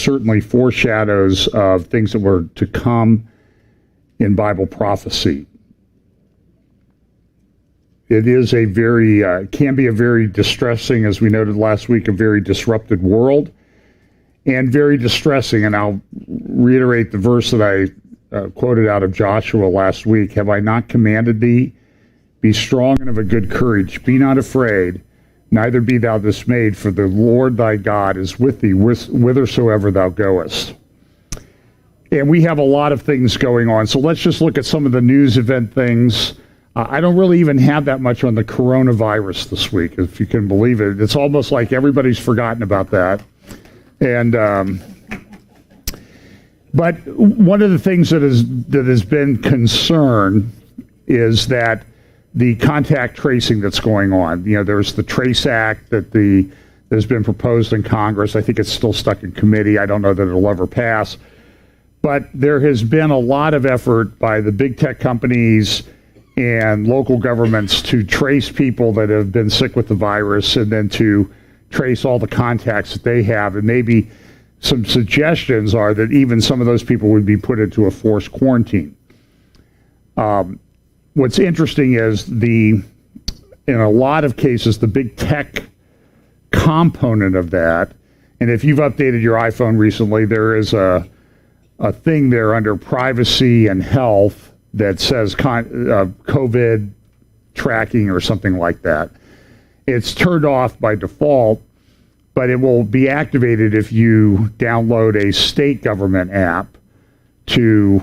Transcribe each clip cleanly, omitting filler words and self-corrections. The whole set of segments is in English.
certainly foreshadows of things that were to come in Bible prophecy. It is a very, can be a very distressing, as we noted last week, a very disrupted world, and very distressing. And I'll reiterate the verse that I quoted out of Joshua last week. Have I not commanded thee? Be strong and of a good courage. Be not afraid, neither be thou dismayed, for the Lord thy God is with thee whithersoever thou goest. And we have a lot of things going on. So let's just look at some of the news event things. I don't really even have that much on the coronavirus this week, if you can believe it. It's almost like everybody's forgotten about that. And but one of the things that has been concern is that the contact tracing that's going on. You know, there's the Trace Act that's been proposed in Congress. I think it's still stuck in committee. I don't know that it'll ever pass. But there has been a lot of effort by the big tech companies and local governments to trace people that have been sick with the virus, and then to trace all the contacts that they have. And maybe some suggestions are that even some of those people would be put into a forced quarantine. What's interesting is in a lot of cases, the big tech component of that, and if you've updated your iPhone recently, there is a thing there under privacy and health that says COVID tracking or something like that. It's turned off by default, but it will be activated if you download a state government app to,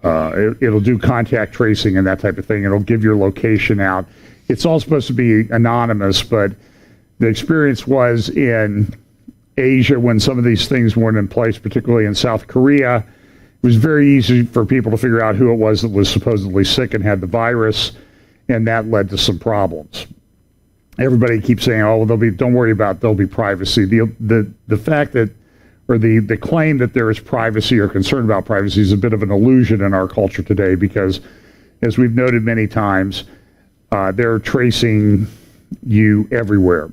it'll do contact tracing and that type of thing. It'll give your location out. It's all supposed to be anonymous, but the experience was in Asia when some of these things weren't in place, particularly in South Korea. It was very easy for people to figure out who it was that was supposedly sick and had the virus, and that led to some problems. Everybody keeps saying, "Oh, don't worry about, there'll be privacy." The fact that, or the claim that there is privacy or concern about privacy is a bit of an illusion in our culture today, because, as we've noted many times, they're tracing you everywhere.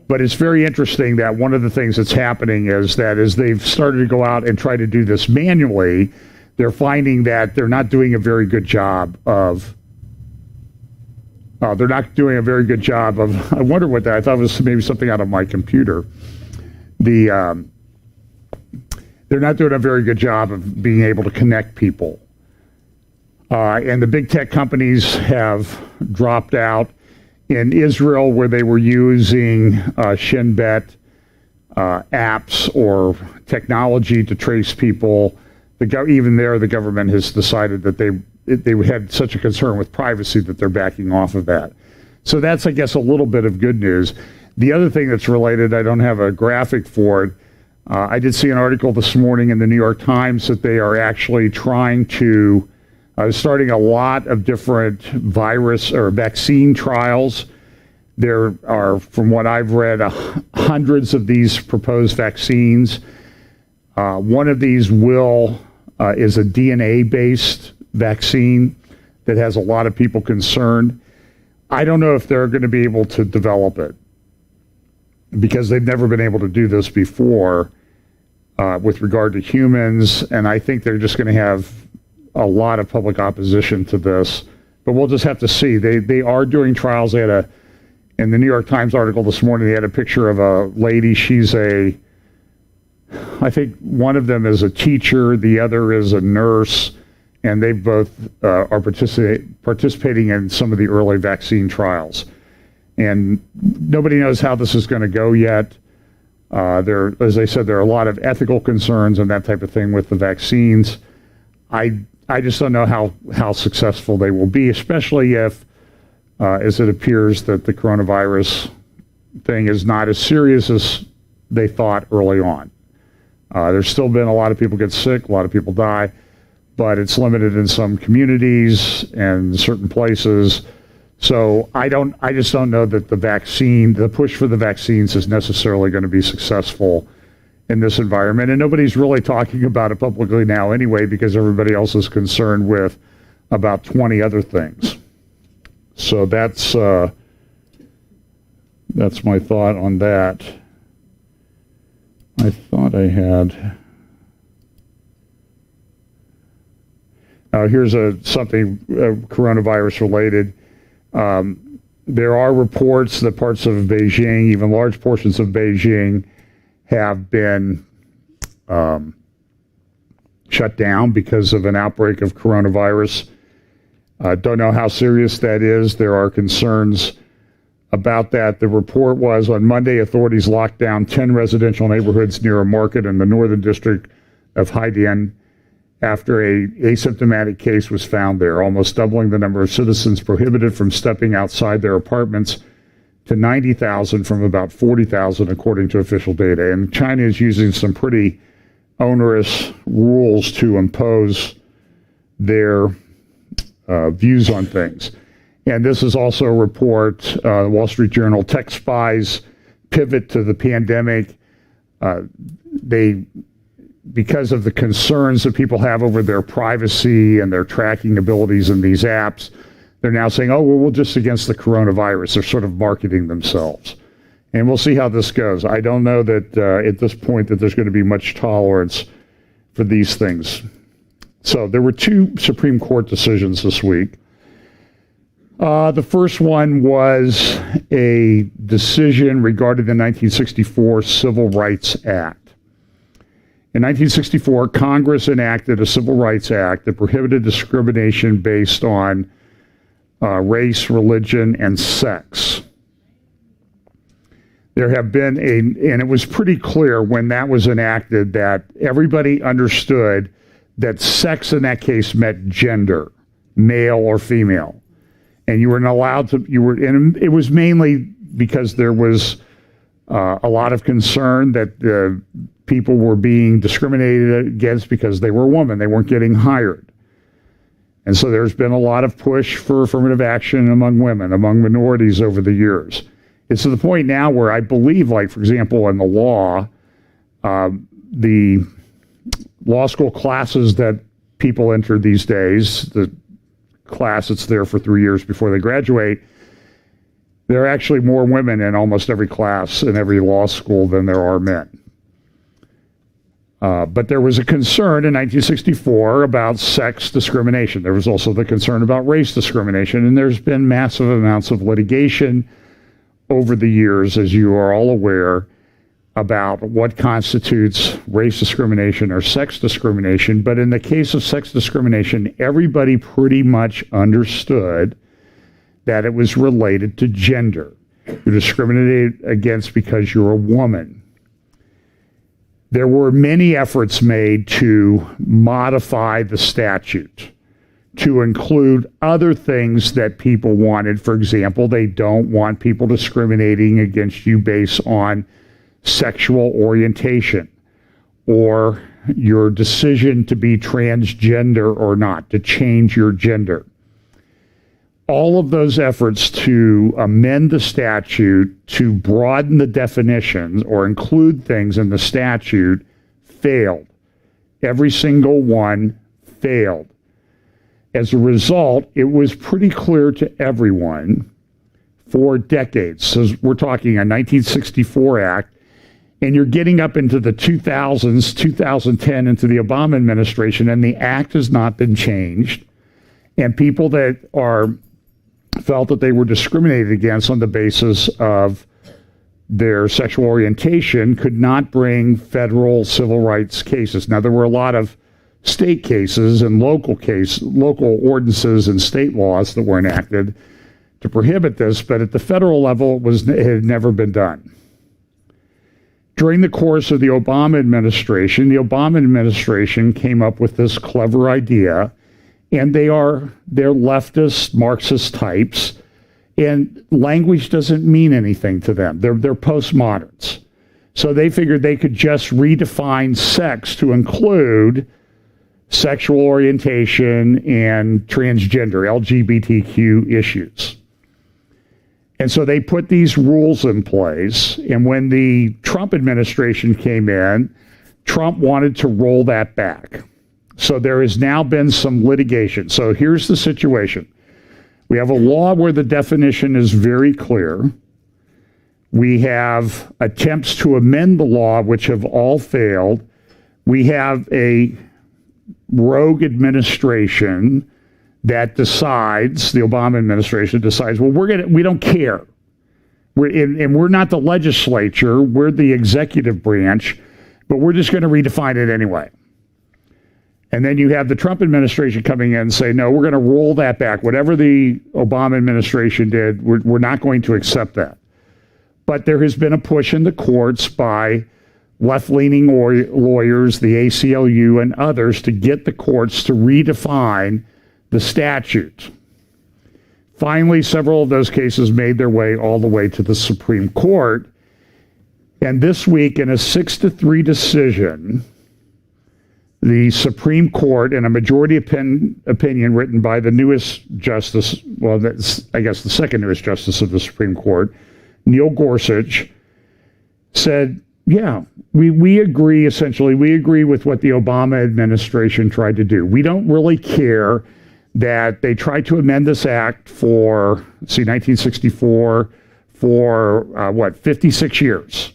But it's very interesting that one of the things that's happening is that as they've started to go out and try to do this manually, they're finding that they're not doing a very good job of, I wonder what that, I thought it was maybe something out of my computer. They're not doing a very good job of being able to connect people. And the big tech companies have dropped out. In Israel, where they were using Shin Bet apps or technology to trace people, even there the government has decided that they had such a concern with privacy that they're backing off of that. So that's, I guess, a little bit of good news. The other thing that's related, I don't have a graphic for it. I did see an article this morning in the New York Times that they are actually trying to starting a lot of different virus or vaccine trials. There are, from what I've read, hundreds of these proposed vaccines. One of these is a DNA-based vaccine that has a lot of people concerned. I don't know if they're going to be able to develop it, because they've never been able to do this before with regard to humans, and I think they're just going to have a lot of public opposition to this, but we'll just have to see. They are doing trials. They had in the New York Times article this morning, they had a picture of a lady. I think one of them is a teacher, the other is a nurse, and they both are participating in some of the early vaccine trials. And nobody knows how this is going to go yet. As I said, there are a lot of ethical concerns and that type of thing with the vaccines. I just don't know how successful they will be, especially if, as it appears that the coronavirus thing is not as serious as they thought early on. There's still been a lot of people get sick, a lot of people die, but it's limited in some communities and certain places. So I just don't know that the push for the vaccines is necessarily going to be successful in this environment. And nobody's really talking about it publicly now anyway, because everybody else is concerned with about 20 other things. So that's my thought on that. I thought I had. Here's something coronavirus related. There are reports that parts of Beijing, even large portions of Beijing, have been shut down because of an outbreak of coronavirus. Don't know how serious that is. There are concerns about that. The report was on Monday, authorities locked down 10 residential neighborhoods near a market in the northern district of Haidian after a asymptomatic case was found there, almost doubling the number of citizens prohibited from stepping outside their apartments to 90,000 from about 40,000, according to official data. And China is using some pretty onerous rules to impose their views on things. And this is also a report, Wall Street Journal, tech spies pivot to the pandemic. Because of the concerns that people have over their privacy and their tracking abilities in these apps, they're now saying, oh, well, we're just against the coronavirus. They're sort of marketing themselves. And we'll see how this goes. I don't know that at this point that there's going to be much tolerance for these things. So there were two Supreme Court decisions this week. The first one was a decision regarding the 1964 Civil Rights Act. In 1964, Congress enacted a Civil Rights Act that prohibited discrimination based on race, religion, and sex. There have been and it was pretty clear when that was enacted that everybody understood that sex in that case meant gender, male or female. And you weren't allowed to, and it was mainly because there was a lot of concern that people were being discriminated against because they were a woman. They weren't getting hired. And so there's been a lot of push for affirmative action among women, among minorities over the years. It's to the point now where I believe, like, for example, in the law, the law school classes that people enter these days, the class that's there for 3 years before they graduate, there are actually more women in almost every class in every law school than there are men. But there was a concern in 1964 about sex discrimination. There was also the concern about race discrimination, and there's been massive amounts of litigation over the years, as you are all aware, about what constitutes race discrimination or sex discrimination. But in the case of sex discrimination, everybody pretty much understood that it was related to gender. You're discriminated against because you're a woman. There were many efforts made to modify the statute to include other things that people wanted. For example, they don't want people discriminating against you based on sexual orientation or your decision to be transgender or not, to change your gender. All of those efforts to amend the statute to broaden the definitions or include things in the statute failed. Every single one failed. As a result, it was pretty clear to everyone for decades. So we're talking a 1964 act, and you're getting up into the 2000s, 2010, into the Obama administration, and the act has not been changed. And people that felt that they were discriminated against on the basis of their sexual orientation could not bring federal civil rights cases. Now, there were a lot of state cases and local ordinances and state laws that were enacted to prohibit this, but at the federal level, it had never been done. During the course of the Obama administration came up with this clever idea, and they're leftist, Marxist types, and language doesn't mean anything to them. They're postmoderns. So they figured they could just redefine sex to include sexual orientation and transgender, LGBTQ issues. And so they put these rules in place, and when the Trump administration came in, Trump wanted to roll that back. So there has now been some litigation. So here's the situation. We have a law where the definition is very clear. We have attempts to amend the law, which have all failed. We have a rogue administration that decides, the Obama administration decides, well, we don't care. We're not the legislature, we're the executive branch, but we're just going to redefine it anyway. And then you have the Trump administration coming in and say, no, we're going to roll that back. Whatever the Obama administration did, we're not going to accept that. But there has been a push in the courts by left-leaning lawyers, the ACLU and others, to get the courts to redefine the statute. Finally, several of those cases made their way all the way to the Supreme Court. And this week, in a 6-3 decision, the Supreme Court, in a majority opinion written by the newest justice, well, that's, I guess, the second newest justice of the Supreme Court, Neil Gorsuch, said, yeah, we agree, essentially, we agree with what the Obama administration tried to do. We don't really care that they tried to amend this act for, 1964, for 56 years.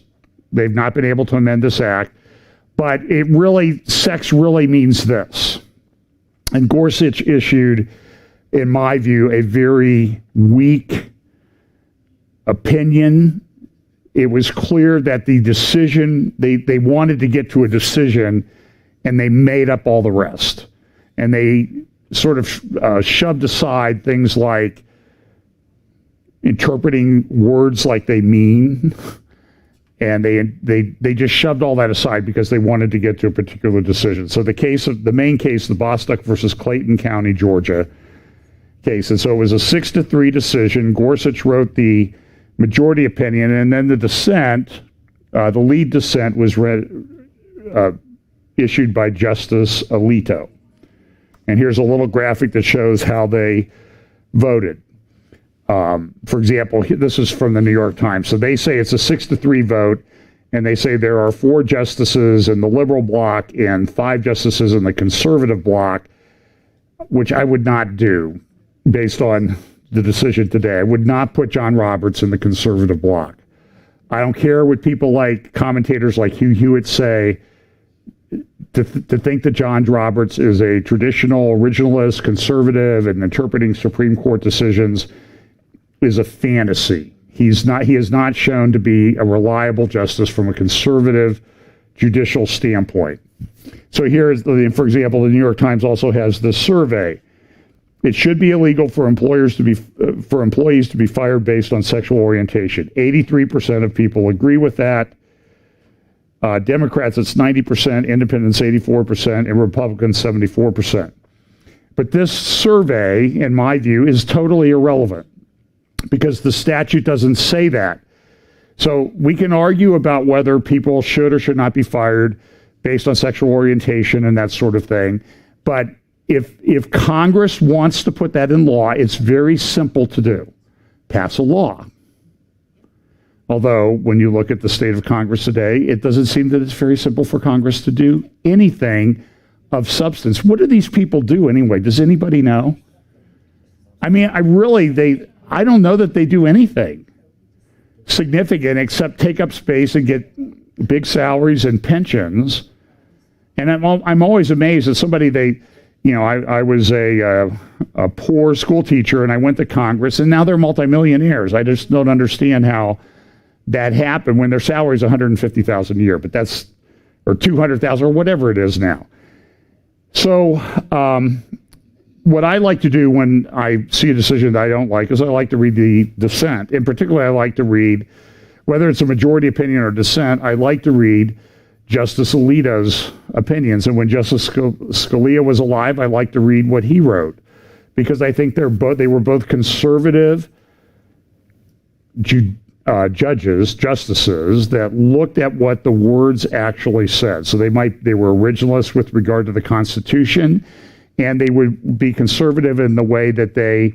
They've not been able to amend this act, but sex really means this. And Gorsuch issued, in my view, a very weak opinion. It was clear that the decision, they wanted to get to a decision, and they made up all the rest. And they sort of shoved aside things like interpreting words like they mean, and they just shoved all that aside because they wanted to get to a particular decision. So the main case, the Bostock versus Clayton County, Georgia case, and so it was a 6-3 decision. Gorsuch wrote the majority opinion, and then the dissent, the lead dissent was issued by Justice Alito. And here's a little graphic that shows how they voted. For example, this is from the New York Times. So they say it's a 6-3 vote, and they say there are 4 justices in the liberal bloc and 5 justices in the conservative bloc, which I would not do based on the decision today. I would not put John Roberts in the conservative bloc. I don't care what people like, commentators like Hugh Hewitt say. To think that John Roberts is a traditional originalist, conservative, and interpreting Supreme Court decisions is a fantasy. He is not shown to be a reliable justice from a conservative judicial standpoint. So here's, for example, the New York Times also has this survey. It should be illegal for employees to be fired based on sexual orientation. 83% of people agree with that. Democrats, it's 90%, independents, 84%, and Republicans, 74%. But this survey, in my view, is totally irrelevant because the statute doesn't say that. So we can argue about whether people should or should not be fired based on sexual orientation and that sort of thing. But if Congress wants to put that in law, it's very simple to do. Pass a law. Although, when you look at the state of Congress today, it doesn't seem that it's very simple for Congress to do anything of substance. What do these people do anyway? Does anybody know? I mean, I don't know that they do anything significant except take up space and get big salaries and pensions. And I'm always amazed at somebody I was a poor school teacher and I went to Congress and now they're multimillionaires. I just don't understand how that happened when their salary is $150,000 a year, but that's, or $200,000 or whatever it is now. So what I like to do when I see a decision that I don't like is I like to read the dissent. In particular, I like to read, whether it's a majority opinion or dissent, I like to read Justice Alito's opinions. And when Justice Scalia was alive, I like to read what he wrote because I think they were both conservative justices that looked at what the words actually said. So they were originalists with regard to the Constitution, and they would be conservative in the way that they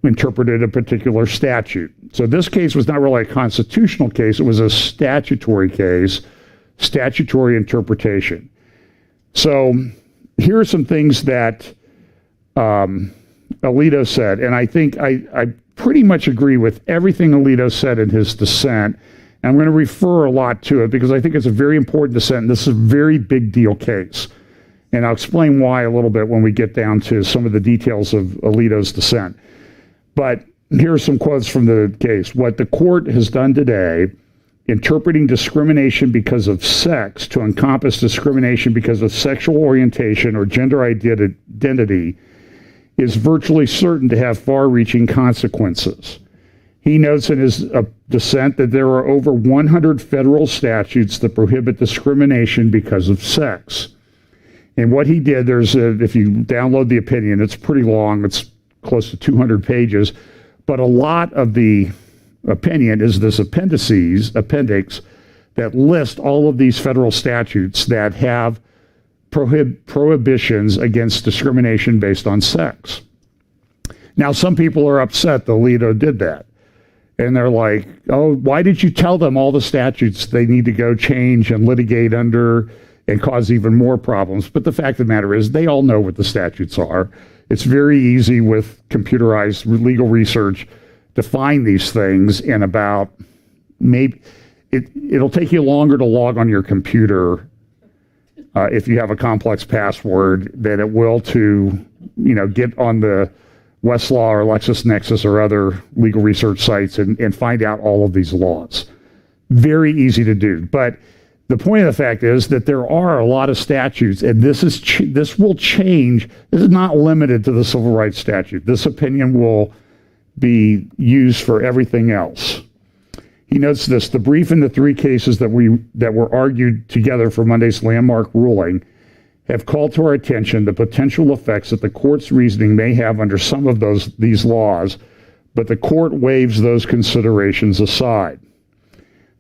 interpreted a particular statute. So this case was not really a constitutional case, it was a statutory case, statutory interpretation. So here are some things that Alito said, and I think I pretty much agree with everything Alito said in his dissent, I'm going to refer a lot to it because I think it's a very important dissent. This is a very big deal case. And I'll explain why a little bit when we get down to some of the details of Alito's dissent. But here are some quotes from the case. What the court has done today, interpreting discrimination because of sex to encompass discrimination because of sexual orientation or gender identity, is virtually certain to have far-reaching consequences. He notes in his dissent that there are over 100 federal statutes that prohibit discrimination because of sex. And what he did, if you download the opinion, it's pretty long. It's close to 200 pages. But a lot of the opinion is this appendix that list all of these federal statutes that have prohibitions against discrimination based on sex. Now, some people are upset that Alito did that. And they're like, oh, why did you tell them all the statutes they need to go change and litigate under and cause even more problems? But the fact of the matter is they all know what the statutes are. It's very easy with computerized legal research to find these things in about maybe it'll take you longer to log on your computer if you have a complex password than it will to get on the Westlaw or LexisNexis or other legal research sites and find out all of these laws. Very easy to do. But the point of the fact is that there are a lot of statutes, and this will change. This is not limited to the civil rights statute. This opinion will be used for everything else. He notes this: the brief in the three cases that were argued together for Monday's landmark ruling have called to our attention the potential effects that the court's reasoning may have under some of these laws, but the court waives those considerations aside.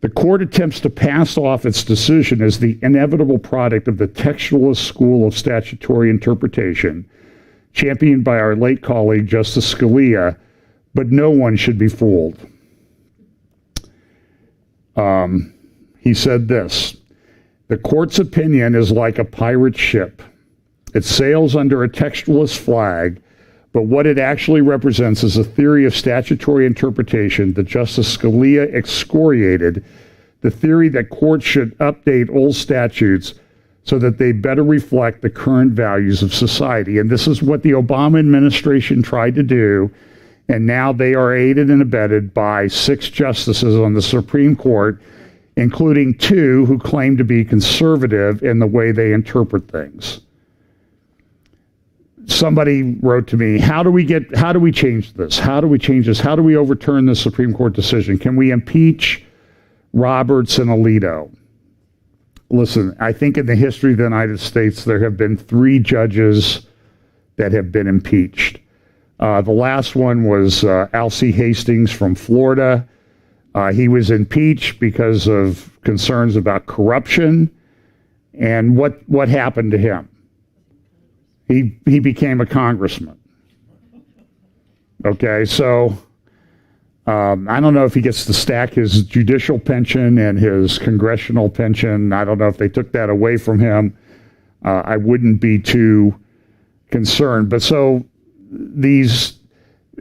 The court attempts to pass off its decision as the inevitable product of the textualist school of statutory interpretation, championed by our late colleague Justice Scalia, but no one should be fooled. He said this: the court's opinion is like a pirate ship. It sails under a textualist flag, but what it actually represents is a theory of statutory interpretation that Justice Scalia excoriated, the theory that courts should update old statutes so that they better reflect the current values of society. And this is what the Obama administration tried to do, and now they are aided and abetted by 6 justices on the Supreme Court, including 2 who claim to be conservative in the way they interpret things. Somebody wrote to me, how do we change this? How do we change this? How do we overturn the Supreme Court decision? Can we impeach Roberts and Alito? Listen, I think in the history of the United States, there have been 3 judges that have been impeached. The last one was Alcee Hastings from Florida. He was impeached because of concerns about corruption. And what happened to him? He became a congressman. Okay, so I don't know if he gets to stack his judicial pension and his congressional pension. I don't know if they took that away from him. I wouldn't be too concerned. But so these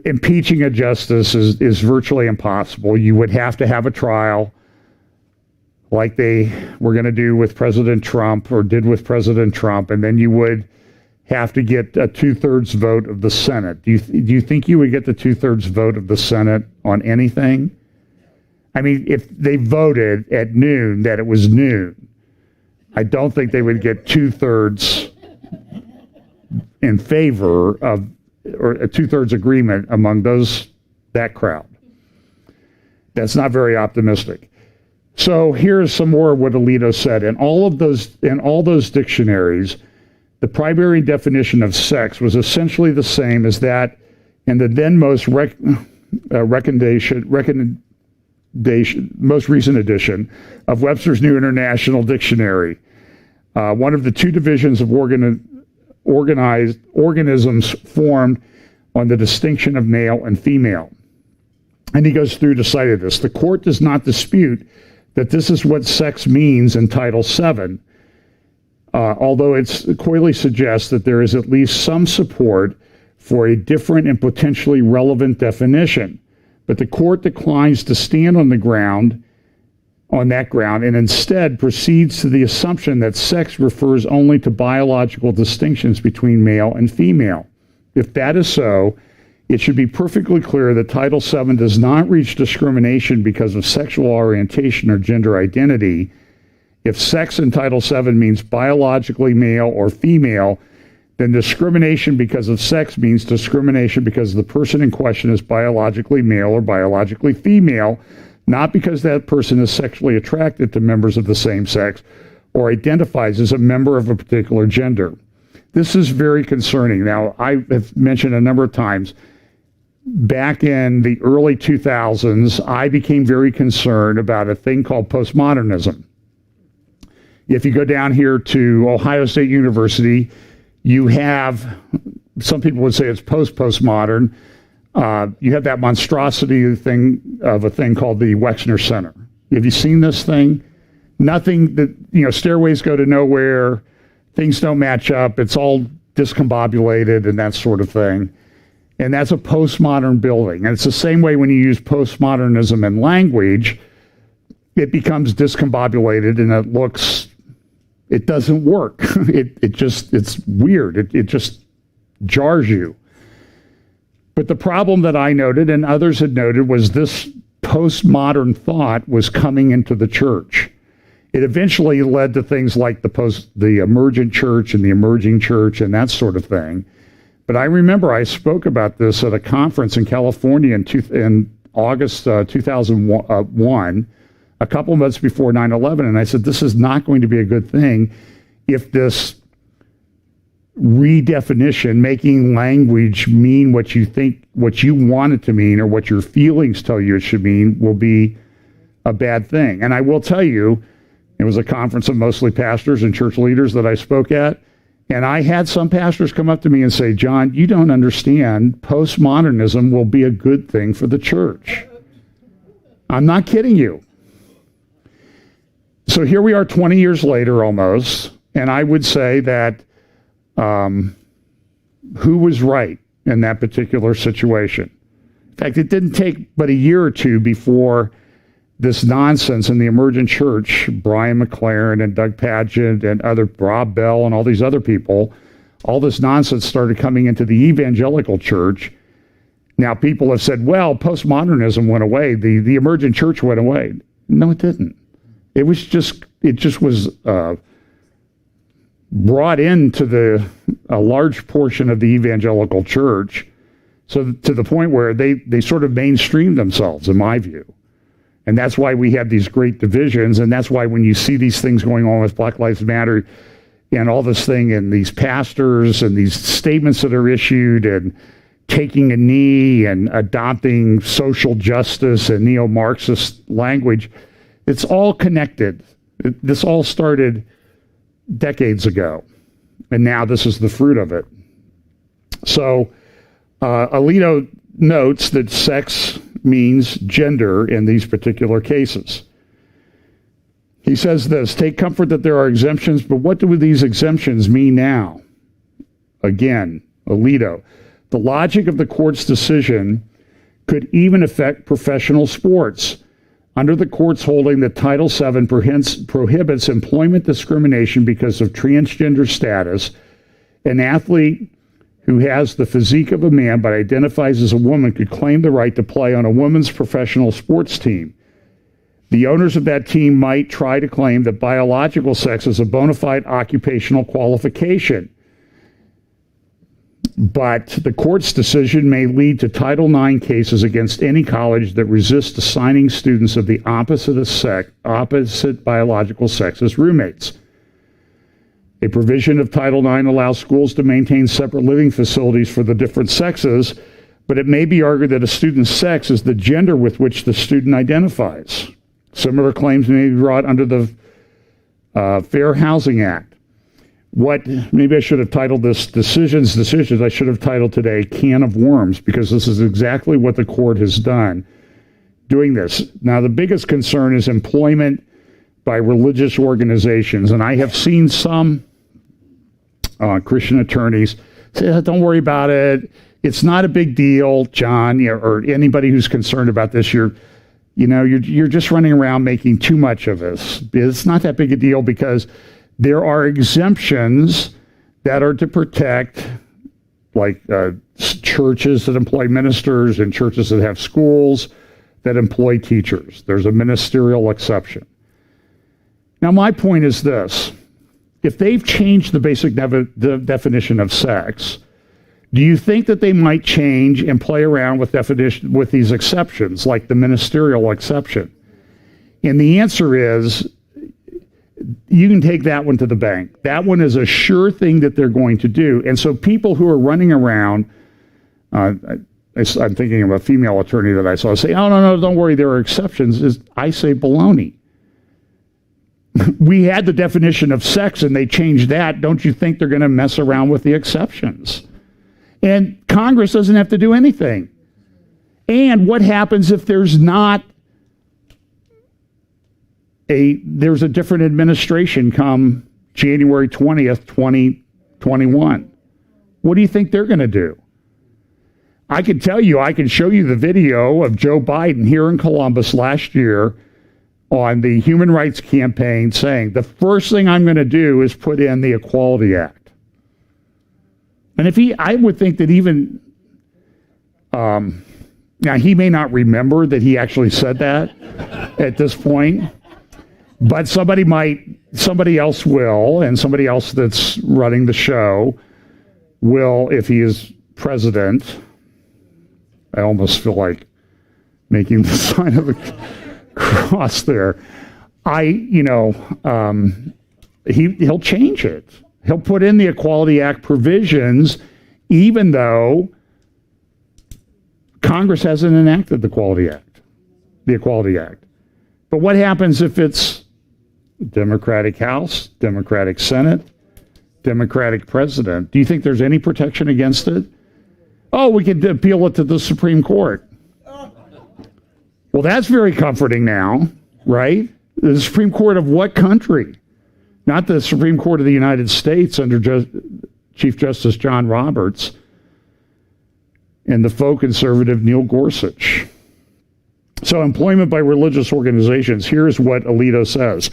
impeaching a justice is virtually impossible. You would have to have a trial like they were going to do with President Trump or did with President Trump, and then you would have to get a 2/3 vote of the Senate. Do you think you would get the 2/3 vote of the Senate on anything? I mean, if they voted at noon that it was noon, I don't think they would get 2/3 in favor of, or a 2/3 agreement among that crowd. That's not very optimistic. So here's some more of what Alito said. In all those dictionaries, the primary definition of sex was essentially the same as that in the then most most recent edition of Webster's New International Dictionary. One of the 2 divisions of organisms formed on the distinction of male and female. And he goes through to cite this. The court does not dispute that this is what sex means in Title VII, although it clearly suggests that there is at least some support for a different and potentially relevant definition. But the court declines to stand on the ground on that ground, and instead proceeds to the assumption that sex refers only to biological distinctions between male and female. If that is so, it should be perfectly clear that Title VII does not reach discrimination because of sexual orientation or gender identity. If sex in Title VII means biologically male or female, then discrimination because of sex means discrimination because the person in question is biologically male or biologically female, not because that person is sexually attracted to members of the same sex or identifies as a member of a particular gender. This is very concerning. Now, I have mentioned a number of times, back in the early 2000s, I became very concerned about a thing called postmodernism. If you go down here to Ohio State University, you have, some people would say it's postmodern. You have that monstrosity thing of a thing called the Wexner Center. Have you seen this thing? Nothing that, stairways go to nowhere, things don't match up, it's all discombobulated and that sort of thing. And that's a postmodern building. And it's the same way when you use postmodernism in language, it becomes discombobulated and it doesn't work. It's weird. It just jars you. But the problem that I noted and others had noted was this postmodern thought was coming into the church. It eventually led to things like the emergent church and the emerging church and that sort of thing. But I remember I spoke about this at a conference in California in August 2001, a couple months before 9/11, and I said, this is not going to be a good thing if this redefinition, making language mean what you think, what you want it to mean, or what your feelings tell you it should mean, will be a bad thing. And I will tell you, it was a conference of mostly pastors and church leaders that I spoke at, and I had some pastors come up to me and say, John, you don't understand, postmodernism will be a good thing for the church. I'm not kidding you. So here we are 20 years later almost, and I would say that who was right in that particular situation? In fact, it didn't take but a year or two before this nonsense in the emergent church, Brian McLaren and Doug Padgett and Rob Bell and all these other people, all this nonsense started coming into the evangelical church. Now people have said, well, postmodernism went away, the emergent church went away. No, it didn't. It just was brought into a large portion of the evangelical church, so to the point where they sort of mainstreamed themselves, in my view. And that's why we have these great divisions, and that's why when you see these things going on with Black Lives Matter and all this thing, and these pastors and these statements that are issued and taking a knee and adopting social justice and neo-Marxist language, it's all connected. This all started decades ago, and now this is the fruit of it. So Alito notes that sex means gender in these particular cases. He says this, take comfort that there are exemptions, but what do these exemptions mean now? Again, Alito, the logic of the court's decision could even affect professional sports. Under the court's holding that Title VII prohibits employment discrimination because of transgender status, an athlete who has the physique of a man but identifies as a woman could claim the right to play on a women's professional sports team. The owners of that team might try to claim that biological sex is a bona fide occupational qualification. But the court's decision may lead to Title IX cases against any college that resists assigning students of the opposite biological sex as roommates. A provision of Title IX allows schools to maintain separate living facilities for the different sexes, but it may be argued that a student's sex is the gender with which the student identifies. Similar claims may be brought under the Fair Housing Act. Maybe I should have titled this Decisions. I should have titled today Can of Worms, because this is exactly what the court has done doing this. Now, the biggest concern is employment by religious organizations, and I have seen some Christian attorneys say, don't worry about it. It's not a big deal, John, or anybody who's concerned about this. you're just running around making too much of this. It's not that big a deal because there are exemptions that are to protect, like churches that employ ministers and churches that have schools that employ teachers. There's a ministerial exception. Now, my point is this. If they've changed the basic definition of sex, do you think that they might change and play around with these exceptions, like the ministerial exception? And the answer is, you can take that one to the bank. That one is a sure thing that they're going to do. And so people who are running around, I'm thinking of a female attorney that I saw say, oh, no, don't worry, there are exceptions. I say baloney. We had the definition of sex and they changed that. Don't you think they're going to mess around with the exceptions? And Congress doesn't have to do anything. And what happens if there's a different administration come January 20th, 2021? What do you think they're going to do? I can show you the video of Joe Biden here in Columbus last year on the Human Rights Campaign saying, the first thing I'm going to do is put in the Equality Act. And I would think that even, now he may not remember that he actually said that at this point, but somebody else will, and somebody else that's running the show will, if he is president. I almost feel like making the sign of the cross there. He'll change it. He'll put in the Equality Act provisions, even though Congress hasn't enacted the Equality Act. But what happens if it's Democratic House, Democratic Senate, Democratic President? Do you think there's any protection against it? Oh, we could appeal it to the Supreme Court. Well, that's very comforting now, right? The Supreme Court of what country? Not the Supreme Court of the United States under Chief Justice John Roberts and the faux conservative Neil Gorsuch. So employment by religious organizations, here's what Alito says.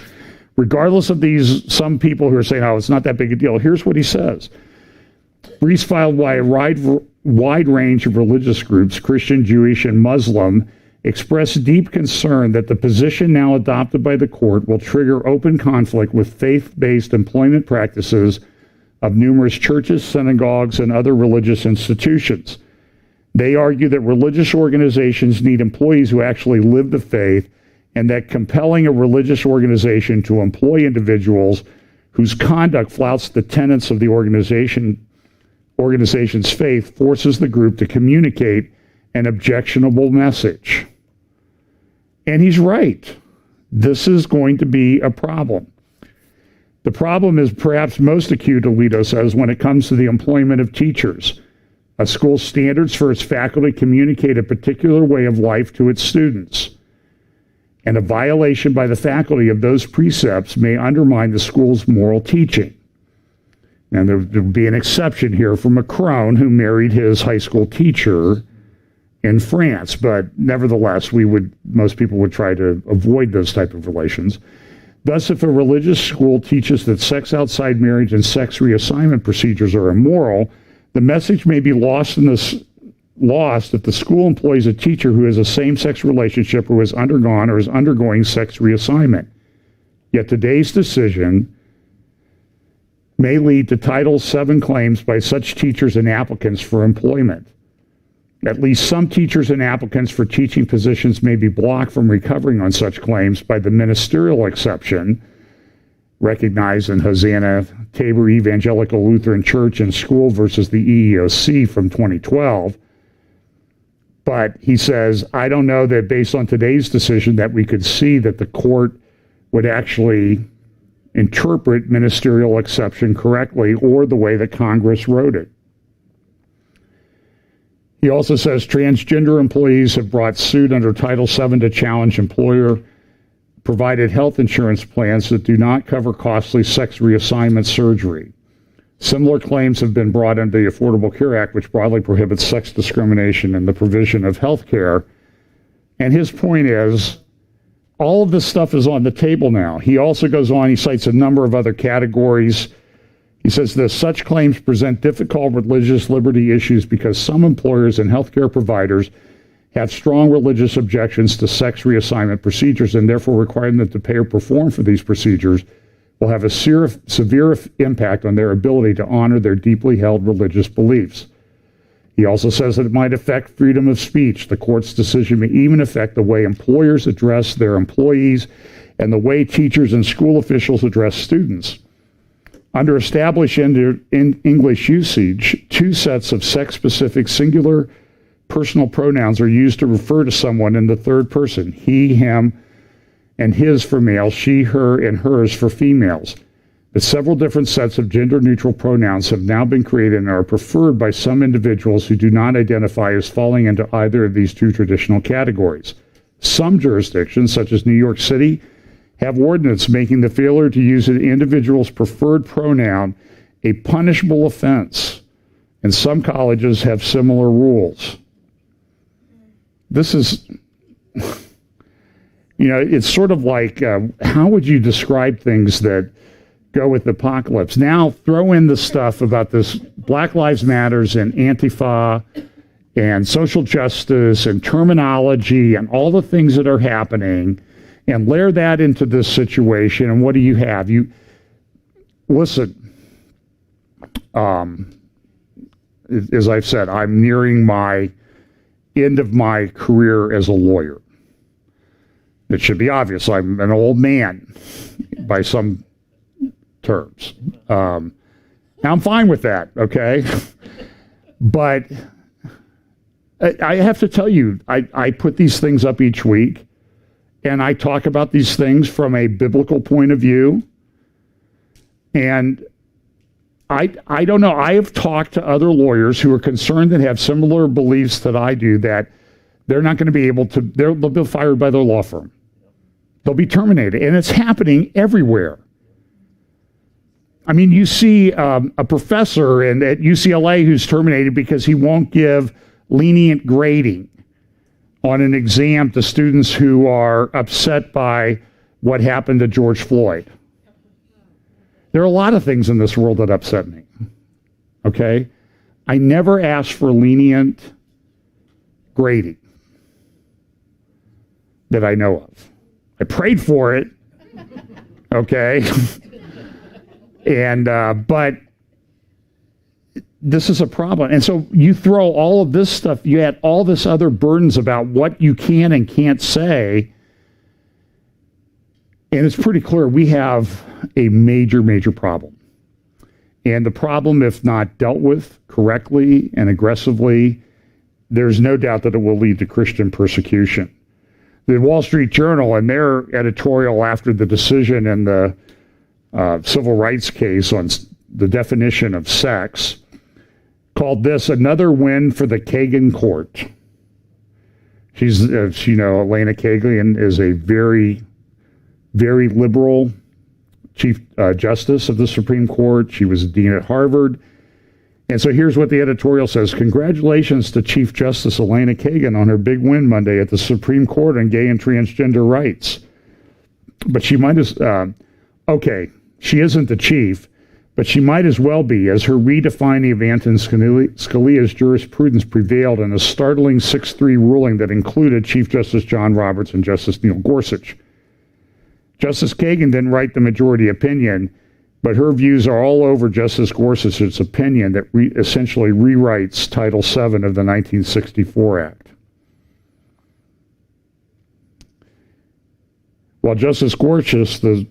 Regardless of some people who are saying, oh, it's not that big a deal, here's what he says. Briefs filed by a wide range of religious groups, Christian, Jewish, and Muslim, express deep concern that the position now adopted by the court will trigger open conflict with faith-based employment practices of numerous churches, synagogues, and other religious institutions. They argue that religious organizations need employees who actually live the faith, and that compelling a religious organization to employ individuals whose conduct flouts the tenets of the organization's faith forces the group to communicate an objectionable message. And he's right. This is going to be a problem. The problem is perhaps most acute, Alito says, when it comes to the employment of teachers. A school's standards for its faculty communicate a particular way of life to its students. And a violation by the faculty of those precepts may undermine the school's moral teaching. And there would be an exception here for Macron, who married his high school teacher in France, but nevertheless, most people would try to avoid those type of relations. Thus, if a religious school teaches that sex outside marriage and sex reassignment procedures are immoral, the message may be lost if the school employs a teacher who has a same-sex relationship who has undergone or is undergoing sex reassignment. Yet today's decision may lead to Title VII claims by such teachers and applicants for employment. At least some teachers and applicants for teaching positions may be blocked from recovering on such claims by the ministerial exception recognized in Hosanna Tabor Evangelical Lutheran Church and School versus the EEOC from 2012. But he says, I don't know that based on today's decision that we could see that the court would actually interpret ministerial exception correctly or the way that Congress wrote it. He also says transgender employees have brought suit under Title VII to challenge employer-provided health insurance plans that do not cover costly sex reassignment surgery. Similar claims have been brought under the Affordable Care Act, which broadly prohibits sex discrimination and the provision of health care And his point is, all of this stuff is on the table now. He also goes on, he cites a number of other categories. He says this: such claims present difficult religious liberty issues because some employers and healthcare providers have strong religious objections to sex reassignment procedures, and therefore requiring them to pay or perform for these procedures will have a severe impact on their ability to honor their deeply held religious beliefs. He also says that it might affect freedom of speech. The court's decision may even affect the way employers address their employees and the way teachers and school officials address students. Under established English usage, two sets of sex-specific singular personal pronouns are used to refer to someone in the third person: he, him, and his for males, she, her, and hers for females. But several different sets of gender-neutral pronouns have now been created and are preferred by some individuals who do not identify as falling into either of these two traditional categories. Some jurisdictions, such as New York City, have ordinance making the failure to use an individual's preferred pronoun a punishable offense, and some colleges have similar rules. This is, it's sort of like, how would you describe things that go with the apocalypse? Now throw in the stuff about this Black Lives Matters and Antifa and social justice and terminology and all the things that are happening, and layer that into this situation, and what do you have? Listen, as I've said, I'm nearing my end of my career as a lawyer. It should be obvious. I'm an old man by some terms. Now I'm fine with that, okay? But I have to tell you, I put these things up each week, and I talk about these things from a biblical point of view. And I don't know. I have talked to other lawyers who are concerned that have similar beliefs that I do, that they're not going to be able to, they'll be fired by their law firm. They'll be terminated. And it's happening everywhere. I mean, you see a professor at UCLA who's terminated because he won't give lenient grading on an exam to students who are upset by what happened to George Floyd. There are a lot of things in this world that upset me, okay? I never asked for lenient grading that I know of. I prayed for it, okay? And but this is a problem. And so you throw all of this stuff, you add all this other burdens about what you can and can't say, and it's pretty clear we have a major, major problem. And the problem, if not dealt with correctly and aggressively, there's no doubt that it will lead to Christian persecution. The Wall Street Journal, in their editorial after the decision in the civil rights case on the definition of sex, called this another win for the Kagan court. She's, Elena Kagan is a very, very liberal Chief Justice of the Supreme Court. She was a dean at Harvard. And so here's what the editorial says. Congratulations to Chief Justice Elena Kagan on her big win Monday at the Supreme Court on gay and transgender rights. But she might as, okay, she isn't the chief, but she might as well be, as her redefining of Antonin Scalia's jurisprudence prevailed in a startling 6-3 ruling that included Chief Justice John Roberts and Justice Neil Gorsuch. Justice Kagan didn't write the majority opinion, but her views are all over Justice Gorsuch's opinion that essentially rewrites Title VII of the 1964 Act. While Justice Gorsuch, the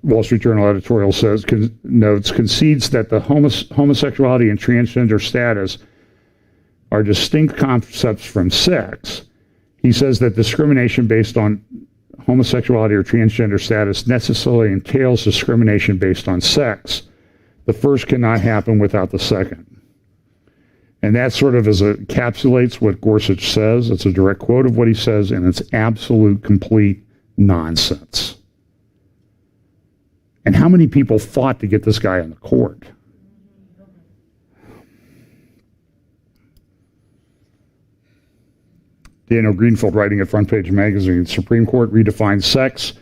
Wall Street Journal editorial says, concedes that the homosexuality and transgender status are distinct concepts from sex, he says that discrimination based on homosexuality or transgender status necessarily entails discrimination based on sex. The first cannot happen without the second. And that sort of encapsulates what Gorsuch says. It's a direct quote of what he says, and it's absolute, complete nonsense. And how many people fought to get this guy on the court? Daniel Greenfield writing at Front Page Magazine, Supreme Court redefines sex,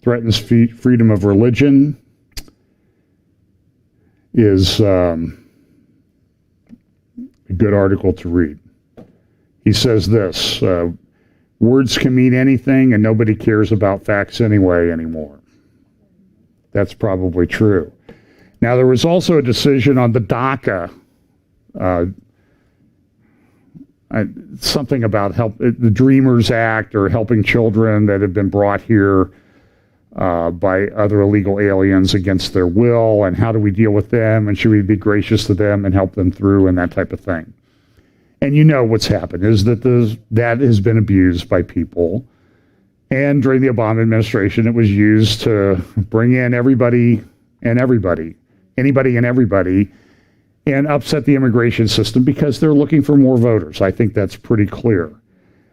threatens freedom of religion, is a good article to read. He says this, words can mean anything and nobody cares about facts anyway anymore. That's probably true. Now, there was also a decision on the DACA, something about the Dreamers Act or helping children that have been brought here by other illegal aliens against their will, and how do we deal with them, and should we be gracious to them and help them through, and that type of thing. And you know what's happened is that that has been abused by people. And during the Obama administration, it was used to bring in anybody and everybody, and upset the immigration system because they're looking for more voters. I think that's pretty clear.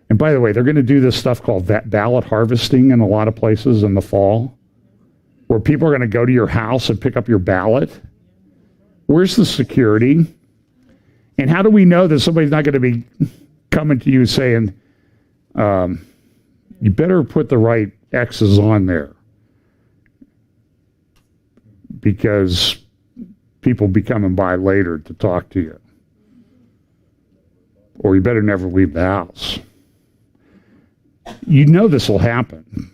And by the way, they're going to do this stuff called ballot harvesting in a lot of places in the fall, where people are going to go to your house and pick up your ballot. Where's the security? And how do we know that somebody's not going to be coming to you saying, you better put the right X's on there? Because people be coming by later to talk to you. Or you better never leave the house. You know this will happen.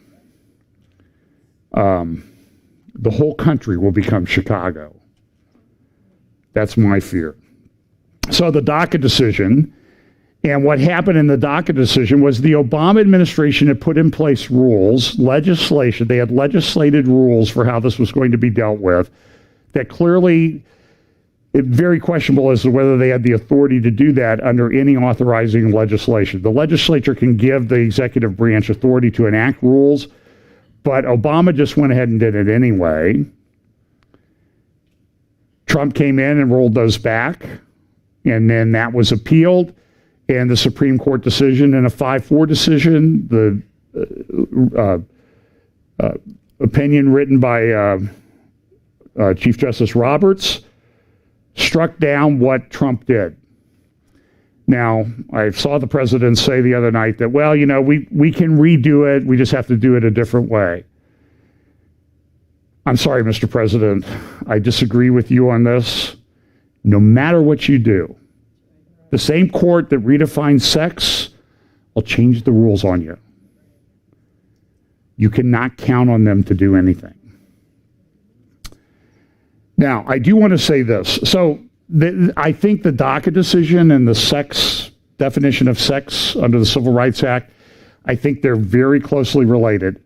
The whole country will become Chicago. That's my fear. So the DACA decision, and what happened in the DACA decision was the Obama administration had put in place rules, legislation. They had legislated rules for how this was going to be dealt with that clearly very questionable as to whether they had the authority to do that under any authorizing legislation. The legislature can give the executive branch authority to enact rules, but Obama just went ahead and did it anyway. Trump came in and rolled those back, and then that was appealed, and the Supreme Court decision in a 5-4 decision, the opinion written by Chief Justice Roberts, struck down what Trump did. Now, I saw the president say the other night that, well, you know, we can redo it, we just have to do it a different way. I'm sorry, Mr. President, I disagree with you on this. No matter what you do, the same court that redefines sex will change the rules on you. You cannot count on them to do anything. Now, I do want to say this. So I think the DACA decision and the sex definition of sex under the Civil Rights Act, I think they're very closely related,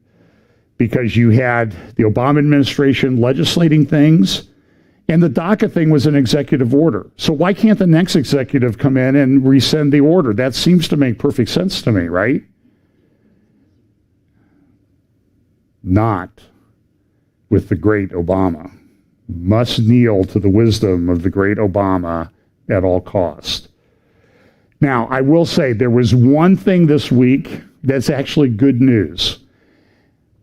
because you had the Obama administration legislating things, and the DACA thing was an executive order. So why can't the next executive come in and rescind the order? That seems to make perfect sense to me, right? Not with the great Obama. Must kneel to the wisdom of the great Obama at all cost. Now, I will say there was one thing this week that's actually good news.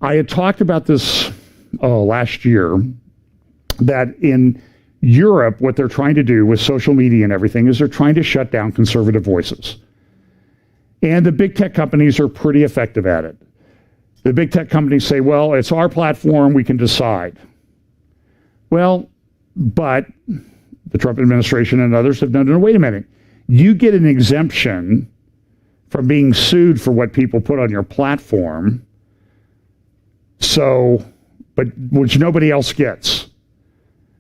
I had talked about this last year, that in Europe, what they're trying to do with social media and everything is they're trying to shut down conservative voices. And the big tech companies are pretty effective at it. The big tech companies say, well, it's our platform, we can decide. Well, but the Trump administration and others have done, no, wait a minute. You get an exemption from being sued for what people put on your platform, but which nobody else gets.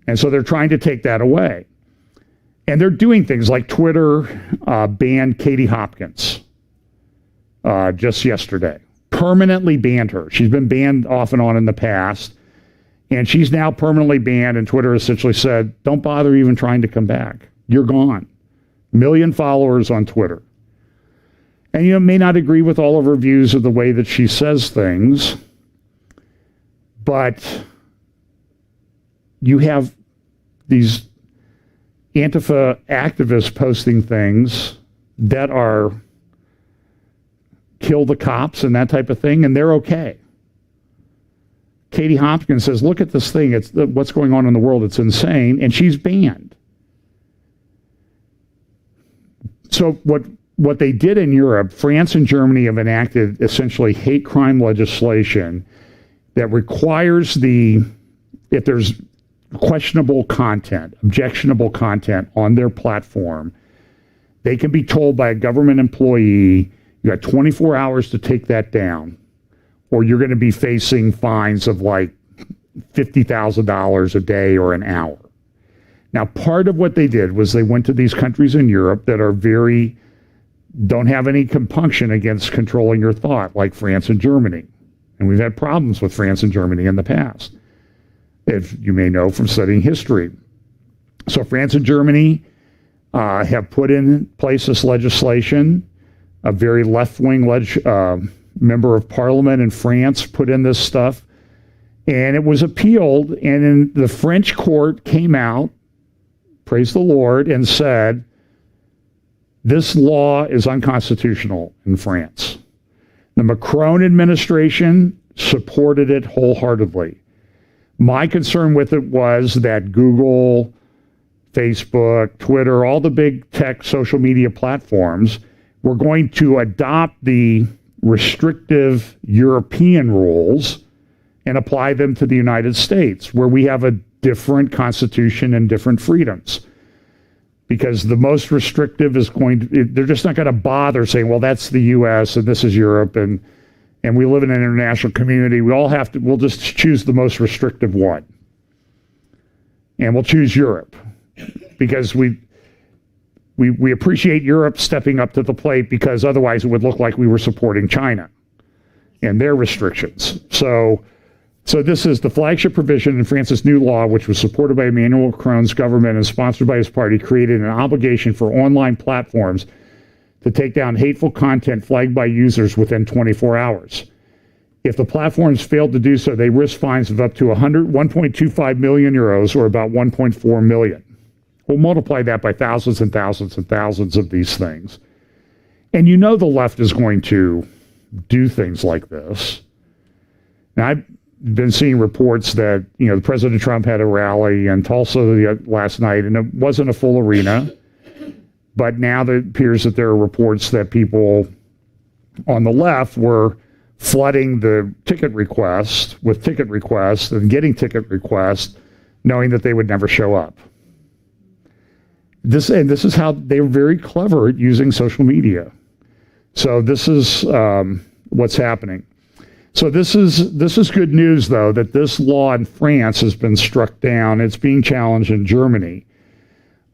And so they're trying to take that away. And they're doing things like Twitter banned Katie Hopkins just yesterday. Permanently banned her. She's been banned off and on in the past. And she's now permanently banned, and Twitter essentially said, don't bother even trying to come back. You're gone. 1 million followers on Twitter. And you may not agree with all of her views of the way that she says things, but you have these Antifa activists posting things that are kill the cops and that type of thing, and they're okay. Katie Hopkins says, look at this thing, it's what's going on in the world, it's insane, and she's banned. So what what they did in Europe, France and Germany have enacted essentially hate crime legislation that requires if there's questionable content, objectionable content on their platform, they can be told by a government employee, you got 24 hours to take that down, or you're going to be facing fines of like $50,000 a day or an hour. Now, part of what they did was they went to these countries in Europe that don't have any compunction against controlling your thought, like France and Germany. And we've had problems with France and Germany in the past, if you may know from studying history. So France and Germany have put in place this legislation. A very left-wing member of parliament in France put in this stuff, and it was appealed, and then the French court came out, praise the Lord, and said, this law is unconstitutional in France. The Macron administration supported it wholeheartedly. My concern with it was that Google, Facebook, Twitter, all the big tech social media platforms were going to adopt the restrictive European rules and apply them to the United States, where we have a different constitution and different freedoms. Because the most restrictive they're just not going to bother saying, well, that's the U.S. and this is Europe, and we live in an international community. We'll just choose the most restrictive one. And we'll choose Europe. Because we appreciate Europe stepping up to the plate, because otherwise it would look like we were supporting China and their restrictions. So this is the flagship provision in France's new law, which was supported by Emmanuel Macron's government and sponsored by his party, created an obligation for online platforms to take down hateful content flagged by users within 24 hours. If the platforms failed to do so, they risk fines of up to 1.25 million euros, or about 1.4 million. We'll multiply that by thousands and thousands and thousands of these things. And the left is going to do things like this. Now, I've been seeing reports that, President Trump had a rally in Tulsa last night, and it wasn't a full arena. But now it appears that there are reports that people on the left were flooding the ticket requests and getting ticket requests, knowing that they would never show up. This is how they were very clever at using social media. So this is what's happening. So this is good news, though, that this law in France has been struck down. It's being challenged in Germany.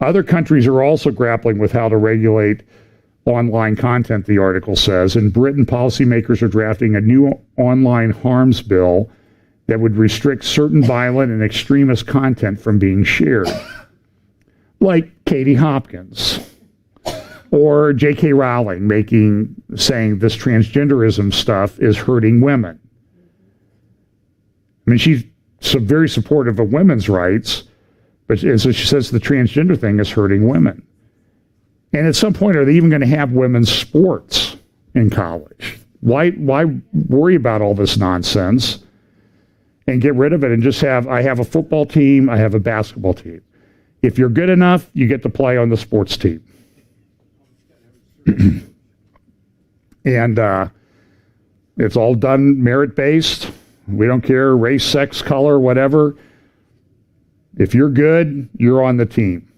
Other countries are also grappling with how to regulate online content, the article says. In Britain, policymakers are drafting a new online harms bill that would restrict certain violent and extremist content from being shared, like Katie Hopkins or J.K. Rowling saying this transgenderism stuff is hurting women. I mean, she's very supportive of women's rights, but so she says the transgender thing is hurting women. And at some point, are they even going to have women's sports in college? Why worry about all this nonsense and get rid of it and just I have a football team, I have a basketball team. If you're good enough, you get to play on the sports team. And it's all done merit-based. We don't care, race, sex, color, whatever. If you're good, you're on the team.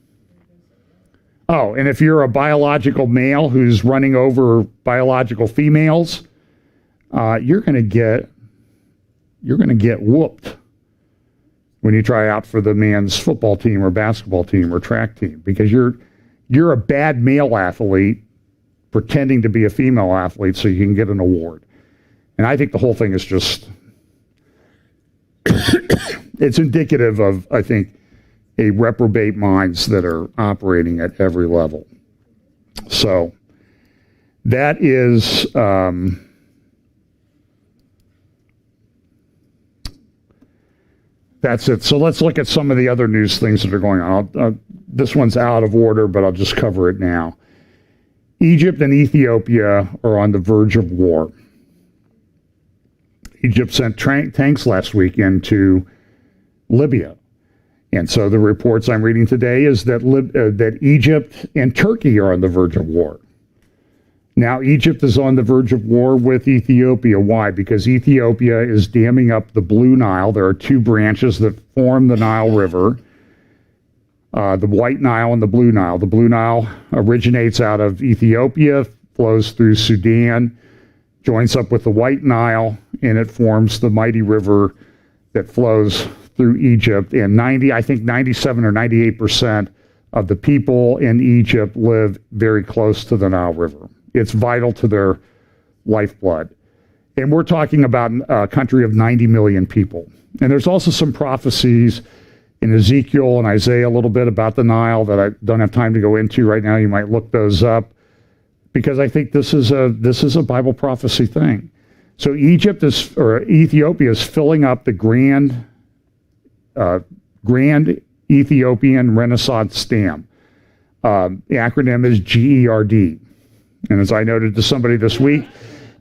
Oh, and if you're a biological male who's running over biological females, you're going to get whooped when you try out for the man's football team or basketball team or track team, because you're a bad male athlete pretending to be a female athlete so you can get an award. And I think the whole thing is just it's indicative of, I think, a reprobate minds that are operating at every level. So that is that's it. So let's look at some of the other news things that are going on. This one's out of order, but I'll just cover it now. Egypt and Ethiopia are on the verge of war. Egypt sent tanks last week into Libya. And so the reports I'm reading today is that that Egypt and Turkey are on the verge of war. Now, Egypt is on the verge of war with Ethiopia. Why? Because Ethiopia is damming up the Blue Nile. There are two branches that form the Nile River, the White Nile and the Blue Nile. The Blue Nile originates out of Ethiopia, flows through Sudan, joins up with the White Nile, and it forms the mighty river that flows through Egypt. And 97 or 98% of the people in Egypt live very close to the Nile River. It's vital to their lifeblood. And we're talking about a country of 90 million people. And there's also some prophecies in Ezekiel and Isaiah a little bit about the Nile that I don't have time to go into right now. You might look those up because I think this is a Bible prophecy thing. So Ethiopia is filling up the grand Ethiopian Renaissance Dam. The acronym is GERD. And as I noted to somebody this week,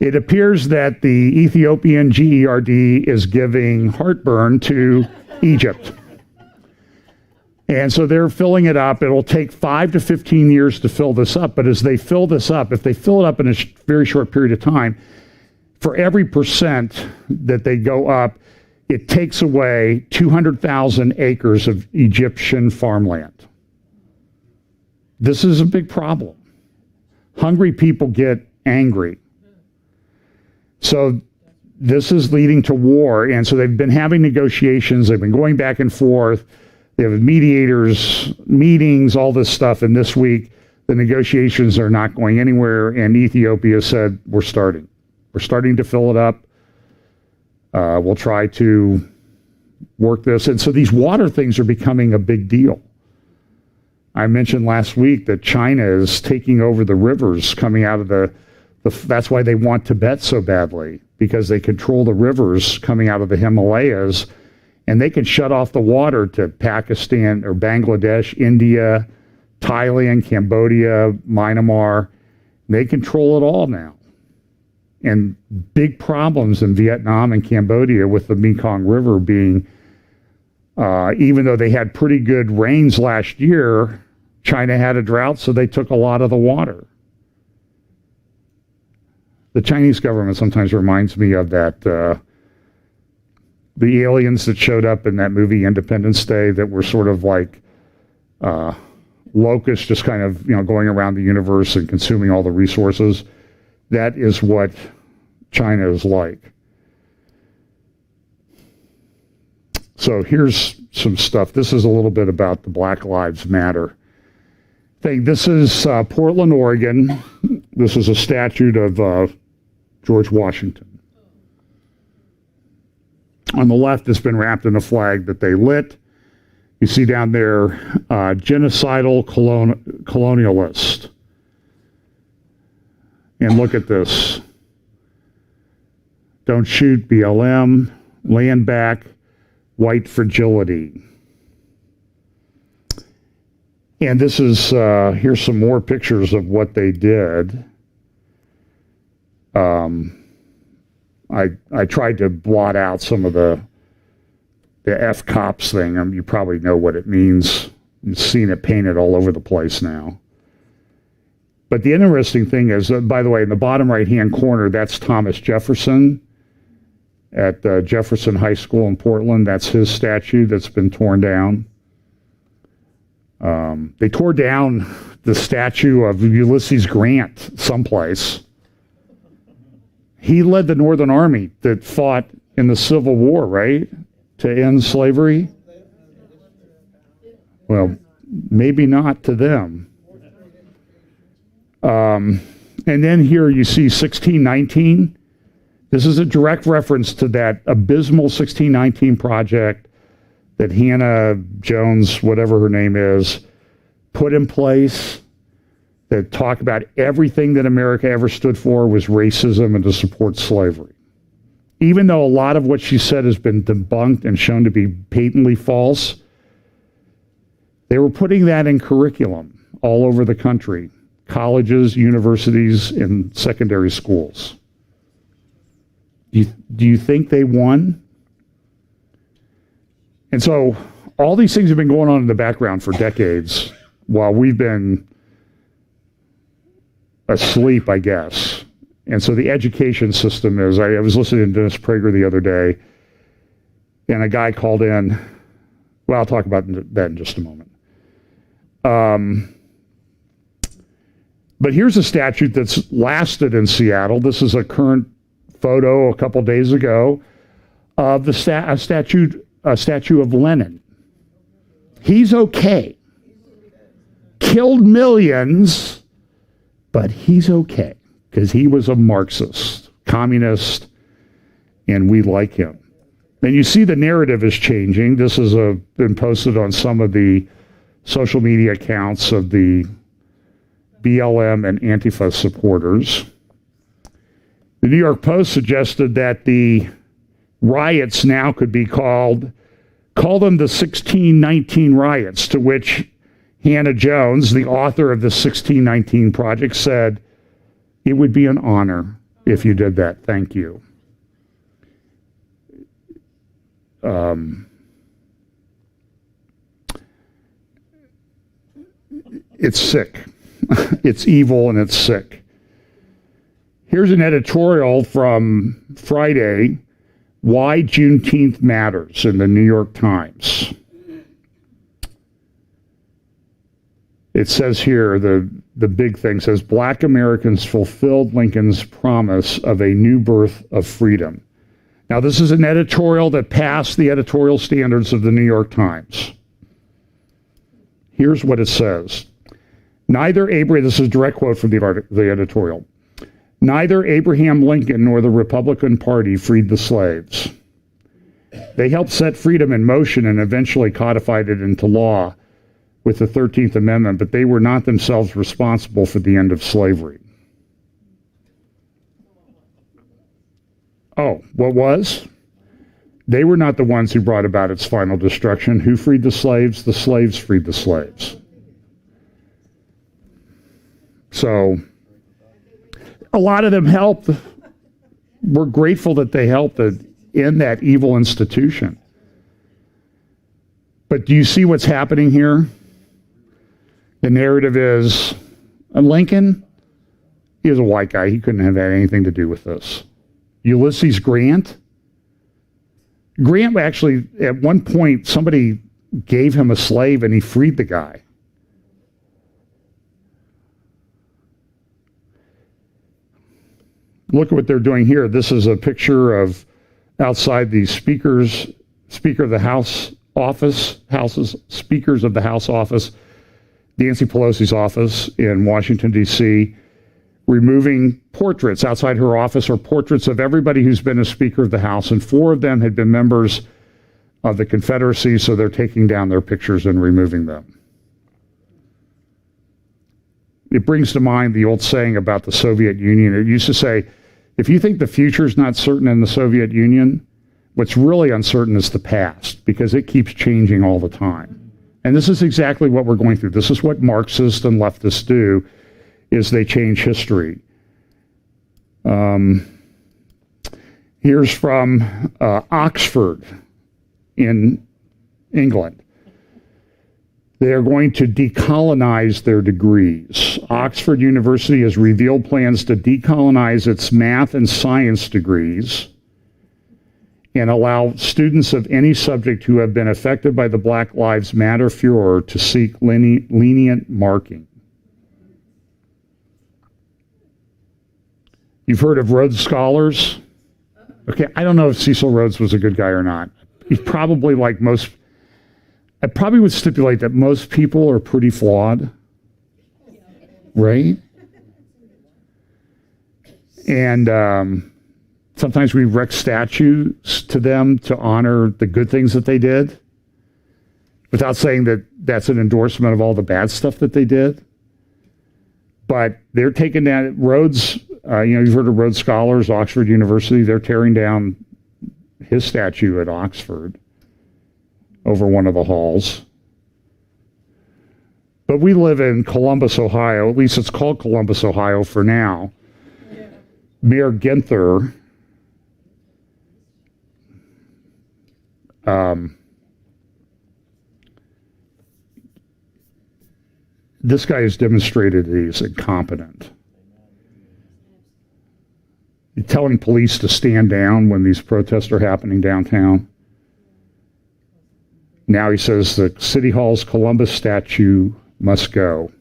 it appears that the Ethiopian GERD is giving heartburn to Egypt. And so they're filling it up. It'll take 5 to 15 years to fill this up. But as they fill this up, if they fill it up in a very short period of time, for every percent that they go up, it takes away 200,000 acres of Egyptian farmland. This is a big problem. Hungry people get angry. So this is leading to war. And so they've been having negotiations. They've been going back and forth. They have mediators, meetings, all this stuff. And this week, the negotiations are not going anywhere. And Ethiopia said, we're starting. We're starting to fill it up. We'll try to work this. And so these water things are becoming a big deal. I mentioned last week that China is taking over the rivers coming out of that's why they want Tibet so badly, because they control the rivers coming out of the Himalayas, and they can shut off the water to Pakistan or Bangladesh, India, Thailand, Cambodia, Myanmar. They control it all now. And big problems in Vietnam and Cambodia with the Mekong River being, even though they had pretty good rains last year, China had a drought, so they took a lot of the water. The Chinese government sometimes reminds me of that, the aliens that showed up in that movie Independence Day that were sort of like locusts just kind of, going around the universe and consuming all the resources. That is what China is like. So here's some stuff. This is a little bit about the Black Lives Matter thing. This is Portland, Oregon. This is a statue of George Washington. On the left, it's been wrapped in a flag that they lit. You see down there, genocidal colonialist. And look at this. Don't shoot, BLM, land back, white fragility. And this is, here's some more pictures of what they did. I tried to blot out some of the F cops thing. You probably know what it means. You've seen it painted all over the place now. But the interesting thing is, by the way, in the bottom right-hand corner, that's Thomas Jefferson at Jefferson High School in Portland. That's his statue that's been torn down. They tore down the statue of Ulysses Grant someplace. He led the Northern Army that fought in the Civil War, right? To end slavery? Well, maybe not to them. And then here you see 1619. This is a direct reference to that abysmal 1619 project that Hannah Jones, whatever her name is, put in place that talk about everything that America ever stood for was racism and to support slavery. Even though a lot of what she said has been debunked and shown to be patently false, they were putting that in curriculum all over the country, colleges, universities, and secondary schools. Do you think they won? And so all these things have been going on in the background for decades while we've been asleep, I guess. And so the education system is, I was listening to Dennis Prager the other day, and a guy called in. Well, I'll talk about that in just a moment. But here's a statute that's lasted in Seattle. This is a current photo a couple days ago of a statue of Lenin. He's okay. Killed millions, but he's okay because he was a Marxist, communist, and we like him. And you see the narrative is changing. This has been posted on some of the social media accounts of the BLM and Antifa supporters. The New York Post suggested that the riots now could be call them the 1619 riots, to which Hannah Jones, the author of the 1619 Project, said, "It would be an honor if you did that. Thank you." It's sick. It's evil and it's sick. Here's an editorial from Friday, Why Juneteenth Matters, in the New York Times. It says here, the big thing says, Black Americans fulfilled Lincoln's promise of a new birth of freedom. Now, this is an editorial that passed the editorial standards of the New York Times. Here's what it says. This is a direct quote from the editorial. Neither Abraham Lincoln nor the Republican Party freed the slaves. They helped set freedom in motion and eventually codified it into law with the 13th Amendment, but they were not themselves responsible for the end of slavery. Oh, what was? They were not the ones who brought about its final destruction. Who freed the slaves? The slaves freed the slaves. So, a lot of them helped. We're grateful that they helped in that evil institution. But do you see what's happening here? The narrative is, Lincoln, he was a white guy. He couldn't have had anything to do with this. Ulysses Grant actually, at one point, somebody gave him a slave and he freed the guy. Look at what they're doing here. This is a picture of outside the Speaker of the House office, Speakers of the House office, Nancy Pelosi's office in Washington, D.C., removing portraits. Outside her office are portraits of everybody who's been a Speaker of the House, and 4 of them had been members of the Confederacy, so they're taking down their pictures and removing them. It brings to mind the old saying about the Soviet Union. It used to say, if you think the future is not certain in the Soviet Union, what's really uncertain is the past, because it keeps changing all the time. And this is exactly what we're going through. This is what Marxists and leftists do, is they change history. Here's from Oxford in England. They are going to decolonize their degrees. Oxford University has revealed plans to decolonize its math and science degrees and allow students of any subject who have been affected by the Black Lives Matter furor to seek lenient marking. You've heard of Rhodes Scholars? Okay, I don't know if Cecil Rhodes was a good guy or not. He's probably like most... I probably would stipulate that most people are pretty flawed, right? And sometimes we erect statues to them to honor the good things that they did, without saying that that's an endorsement of all the bad stuff that they did. But they're taking down Rhodes. You've heard of Rhodes Scholars, Oxford University. They're tearing down his statue at Oxford over one of the halls. But we live in Columbus, Ohio. At least it's called Columbus, Ohio for now. Yeah. Mayor Ginther this guy has demonstrated that he's incompetent. telling police to stand down when these protests are happening downtown. Now he says the City Hall's Columbus statue must go.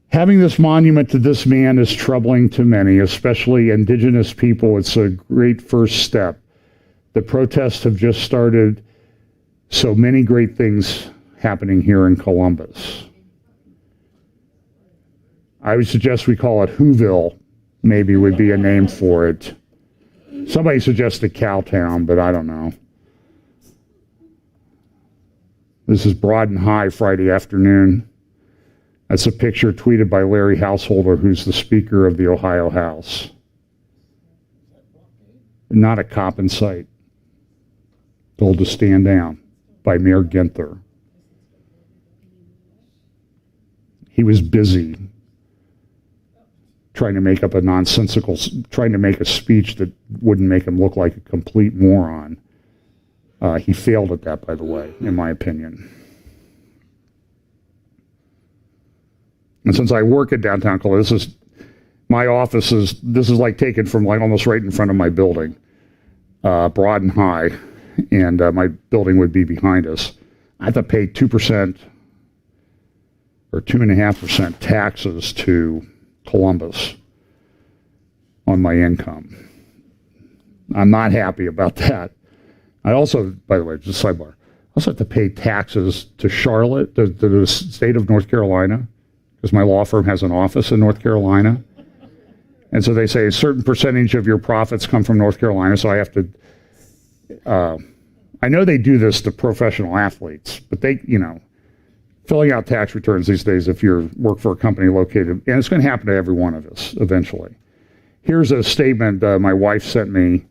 Having this monument to this man is troubling to many, especially indigenous people. It's a great first step. The protests have just started. So many great things happening here in Columbus. I would suggest we call it Whoville, maybe would be a name for it. Somebody suggested Cowtown, but I don't know. This is Broad and High Friday afternoon. That's a picture tweeted by Larry Householder, who's the Speaker of the Ohio House. Not a cop in sight. Told to stand down by Mayor Ginther. He was busy trying to make up trying to make a speech that wouldn't make him look like a complete moron. He failed at that, by the way, in my opinion. And since I work at downtown Columbus, my office is like taken from like almost right in front of my building, Broad and High. And my building would be behind us. I have to pay 2% or 2.5% taxes to Columbus on my income. I'm not happy about that. I also, by the way, just sidebar, I also have to pay taxes to Charlotte, to the state of North Carolina, because my law firm has an office in North Carolina. And so they say a certain percentage of your profits come from North Carolina, so I have to I know they do this to professional athletes, but they, filling out tax returns these days if you work for a company located, and it's going to happen to every one of us eventually. Here's a statement my wife sent me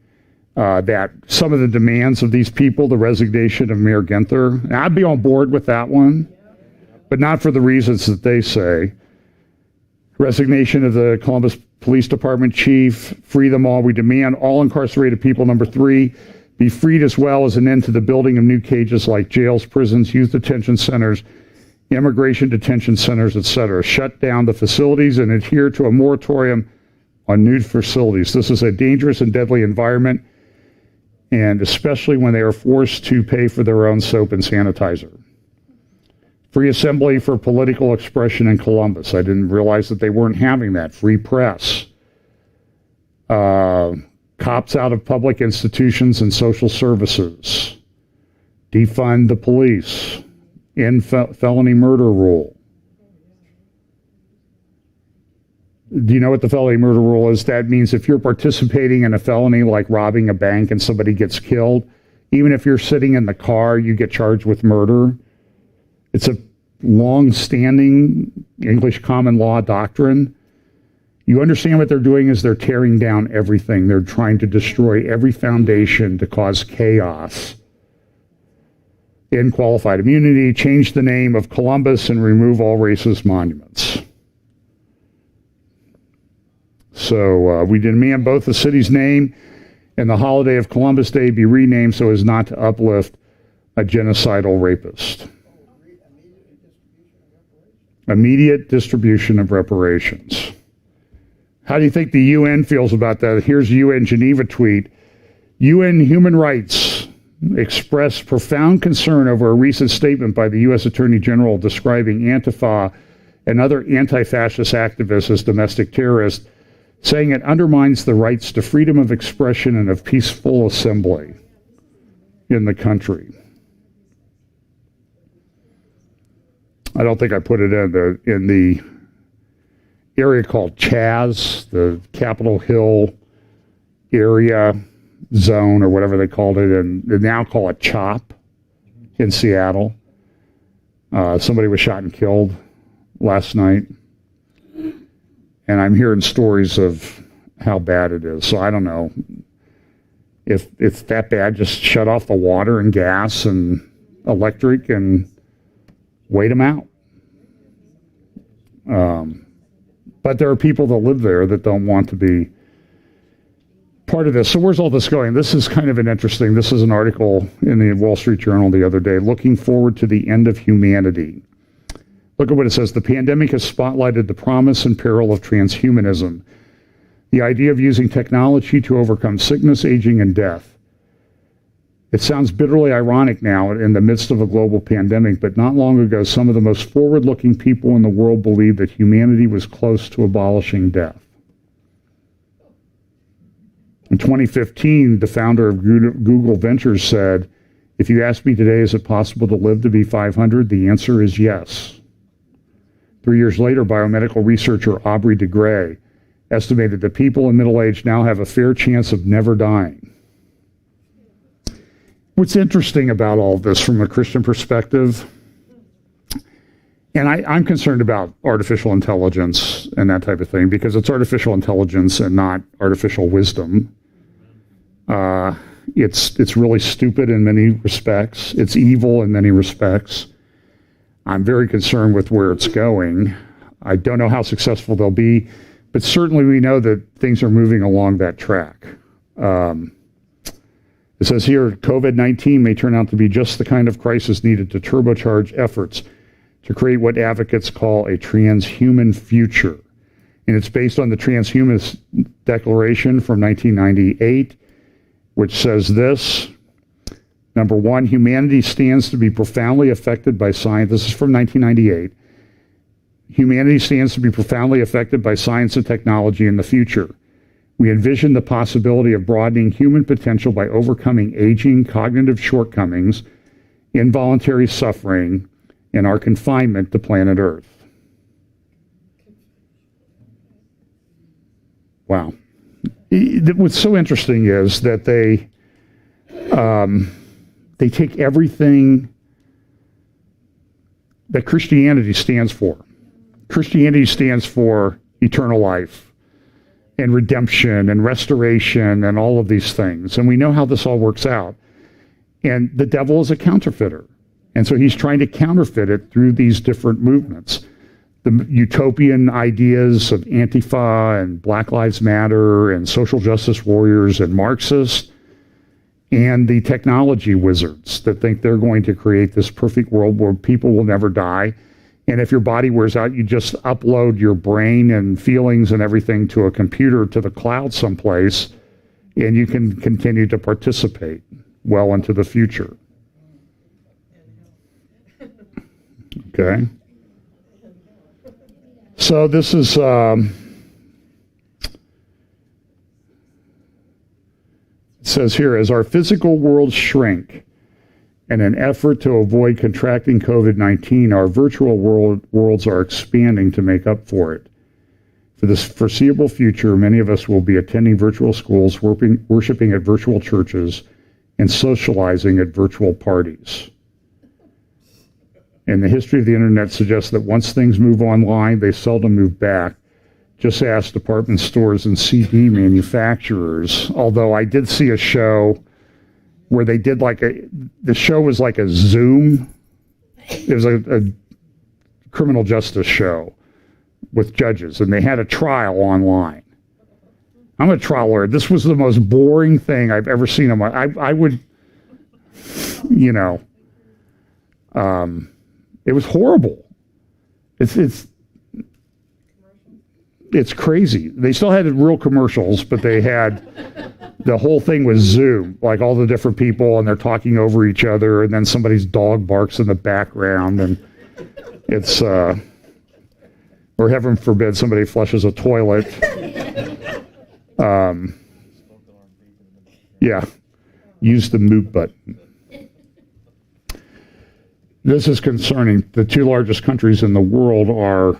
that some of the demands of these people, the resignation of Mayor Ginther, and I'd be on board with that one, but not for the reasons that they say. Resignation of the Columbus Police Department chief, free them all. We demand all incarcerated people. Number 3, be freed, as well as an end to the building of new cages like jails, prisons, youth detention centers, immigration detention centers, etc. Shut down the facilities and adhere to a moratorium on new facilities. This is a dangerous and deadly environment, and especially when they are forced to pay for their own soap and sanitizer. Free assembly for political expression in Columbus. I didn't realize that they weren't having that. Free press. Cops out of public institutions and social services. Defund the police. End felony murder rule. Do you know what the felony murder rule is? That means if you're participating in a felony like robbing a bank and somebody gets killed, even if you're sitting in the car, you get charged with murder. It's a long-standing English common law doctrine. You understand what they're doing is they're tearing down everything. They're trying to destroy every foundation to cause chaos. End qualified immunity, change the name of Columbus, and remove all racist monuments. So we demand both the city's name and the holiday of Columbus Day be renamed so as not to uplift a genocidal rapist. Immediate distribution of reparations. How do you think the UN feels about that? Here's a UN Geneva tweet. UN Human Rights expressed profound concern over a recent statement by the U.S. Attorney General describing Antifa and other anti-fascist activists as domestic terrorists, saying it undermines the rights to freedom of expression and of peaceful assembly in the country. I don't think I put it in the area called Chaz, the Capitol Hill area zone or whatever they called it, and they now call it CHOP in Seattle. Somebody was shot and killed last night, and I'm hearing stories of how bad it is. So I don't know if it's that bad. Just shut off the water and gas and electric and wait them out. But there are people that live there that don't want to be part of this. So where's all this going? This is kind of this is an article in the Wall Street Journal the other day, looking forward to the end of humanity. Look at what it says. The pandemic has spotlighted the promise and peril of transhumanism. The idea of using technology to overcome sickness, aging, and death. It sounds bitterly ironic now in the midst of a global pandemic, but not long ago, some of the most forward-looking people in the world believed that humanity was close to abolishing death. In 2015, the founder of Google Ventures said, "If you ask me today, is it possible to live to be 500? The answer is yes." 3 years later, biomedical researcher Aubrey de Grey estimated that people in middle age now have a fair chance of never dying. What's interesting about all of this from a Christian perspective, and I'm concerned about artificial intelligence and that type of thing because it's artificial intelligence and not artificial wisdom. It's really stupid in many respects. It's evil in many respects. I'm very concerned with where it's going. I don't know how successful they'll be, but certainly we know that things are moving along that track. It says here, COVID-19 may turn out to be just the kind of crisis needed to turbocharge efforts to create what advocates call a transhuman future. And it's based on the Transhumanist Declaration from 1998, which says this. Number one, humanity stands to be profoundly affected by science. This is from 1998. Humanity stands to be profoundly affected by science and technology in the future. We envision the possibility of broadening human potential by overcoming aging, cognitive shortcomings, involuntary suffering, and our confinement to planet Earth. Wow. What's so interesting is that they take everything that Christianity stands for. Christianity stands for eternal life and redemption and restoration and all of these things. And we know how this all works out. And the devil is a counterfeiter. And so he's trying to counterfeit it through these different movements. The utopian ideas of Antifa and Black Lives Matter and social justice warriors and Marxists, and the technology wizards that think they're going to create this perfect world where people will never die. And if your body wears out, you just upload your brain and feelings and everything to a computer, to the cloud someplace, and you can continue to participate well into the future. Okay. So this is it says here, as our physical worlds shrink, in an effort to avoid contracting COVID-19, our virtual worlds are expanding to make up for it. For this foreseeable future, many of us will be attending virtual schools, worshiping at virtual churches, and socializing at virtual parties. And the history of the internet suggests that once things move online, they seldom move back. Just ask department stores and CD manufacturers. Although I did see a show where they did the show was like a Zoom. It was a criminal justice show with judges, and they had a trial online. I'm a trial lawyer. This was the most boring thing I've ever seen in my. I would, it was horrible. It's crazy. They still had real commercials, but they had. The whole thing was Zoom, like all the different people, and they're talking over each other, and then somebody's dog barks in the background, and it's, or heaven forbid, somebody flushes a toilet. Yeah, use the mute button. This is concerning. The two largest countries in the world are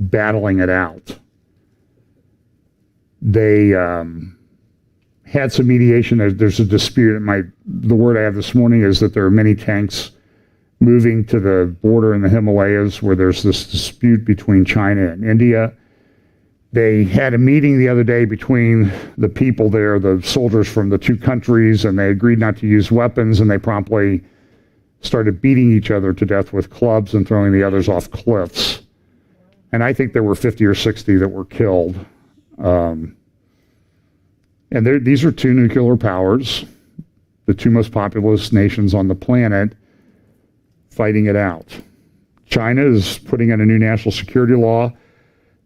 battling it out. They had some mediation. There's a dispute. The word I have this morning is that there are many tanks moving to the border in the Himalayas where there's this dispute between China and India. They had a meeting the other day between the people there, the soldiers from the two countries, and they agreed not to use weapons, and they promptly started beating each other to death with clubs and throwing the others off cliffs. And I think there were 50 or 60 that were killed. And these are two nuclear powers, the two most populous nations on the planet, fighting it out. China is putting in a new national security law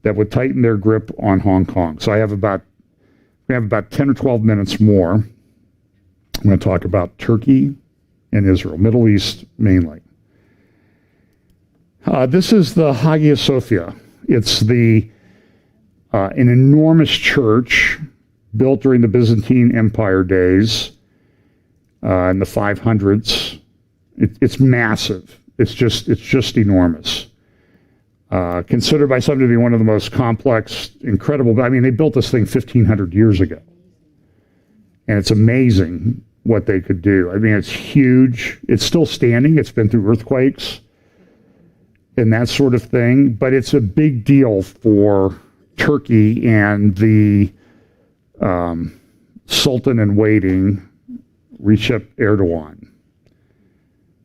that would tighten their grip on Hong Kong. So I have about We have about 10 or 12 minutes more. I'm going to talk about Turkey and Israel, Middle East mainly. This is the Hagia Sophia. It's an enormous church built during the Byzantine Empire days in the 500s. It's massive. It's just enormous. Considered by some to be one of the most complex, incredible. I mean, they built this thing 1,500 years ago, and it's amazing what they could do. I mean, it's huge. It's still standing. It's been through earthquakes and that sort of thing, but it's a big deal for Turkey and the Sultan in waiting, Recep Erdogan,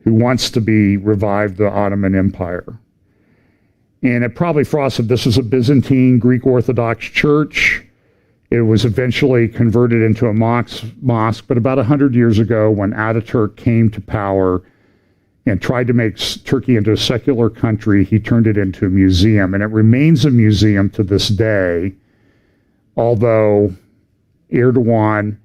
who wants to revive the Ottoman Empire. And it probably frosted, this is a Byzantine Greek Orthodox church. It was eventually converted into a mosque, but about 100 years ago, when Ataturk came to power and tried to make Turkey into a secular country, he turned it into a museum. And it remains a museum to this day, although Erdogan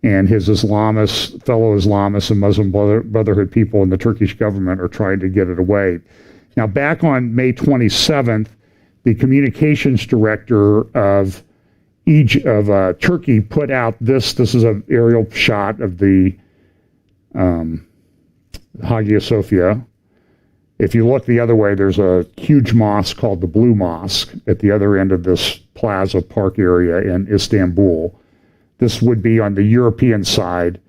and his fellow Islamists and Muslim Brotherhood people in the Turkish government are trying to get it away. Now, back on May 27th, the communications director of Turkey put out this is an aerial shot of the Hagia Sophia. If you look the other way, there's a huge mosque called the Blue Mosque at the other end of this plaza park area in Istanbul. This would be on the European side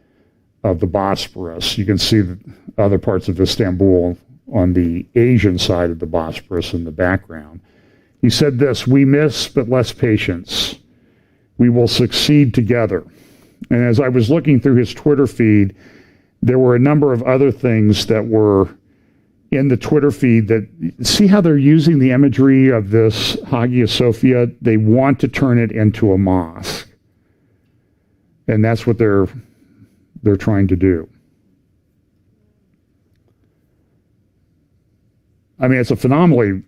of the Bosporus. You can see the other parts of Istanbul on the Asian side of the Bosporus in the background. He said this: "We miss but less patience. We will succeed together." And as I was looking through his Twitter feed, there were a number of other things that were in the Twitter feed that, see how they're using the imagery of this Hagia Sophia? They want to turn it into a mosque. And that's what they're trying to do. I mean, it's a phenomenally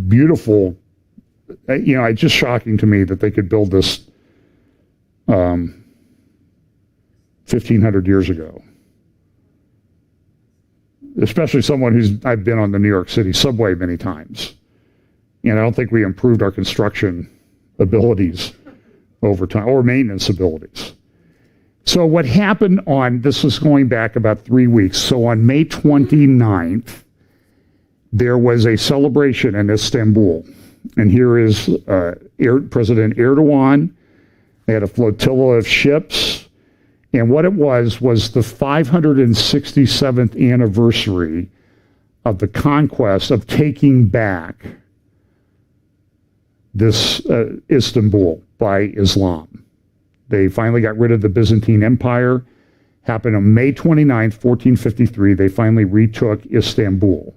beautiful, it's just shocking to me that they could build this 1,500 years ago. Especially someone I've been on the New York City subway many times. And I don't think we improved our construction abilities over time, or maintenance abilities. So what happened this was going back about 3 weeks. So on May 29th, there was a celebration in Istanbul. And here is President Erdogan. They had a flotilla of ships. And what it was the 567th anniversary of the conquest of taking back this Istanbul by Islam. They finally got rid of the Byzantine Empire. Happened on May 29th, 1453. They finally retook Istanbul.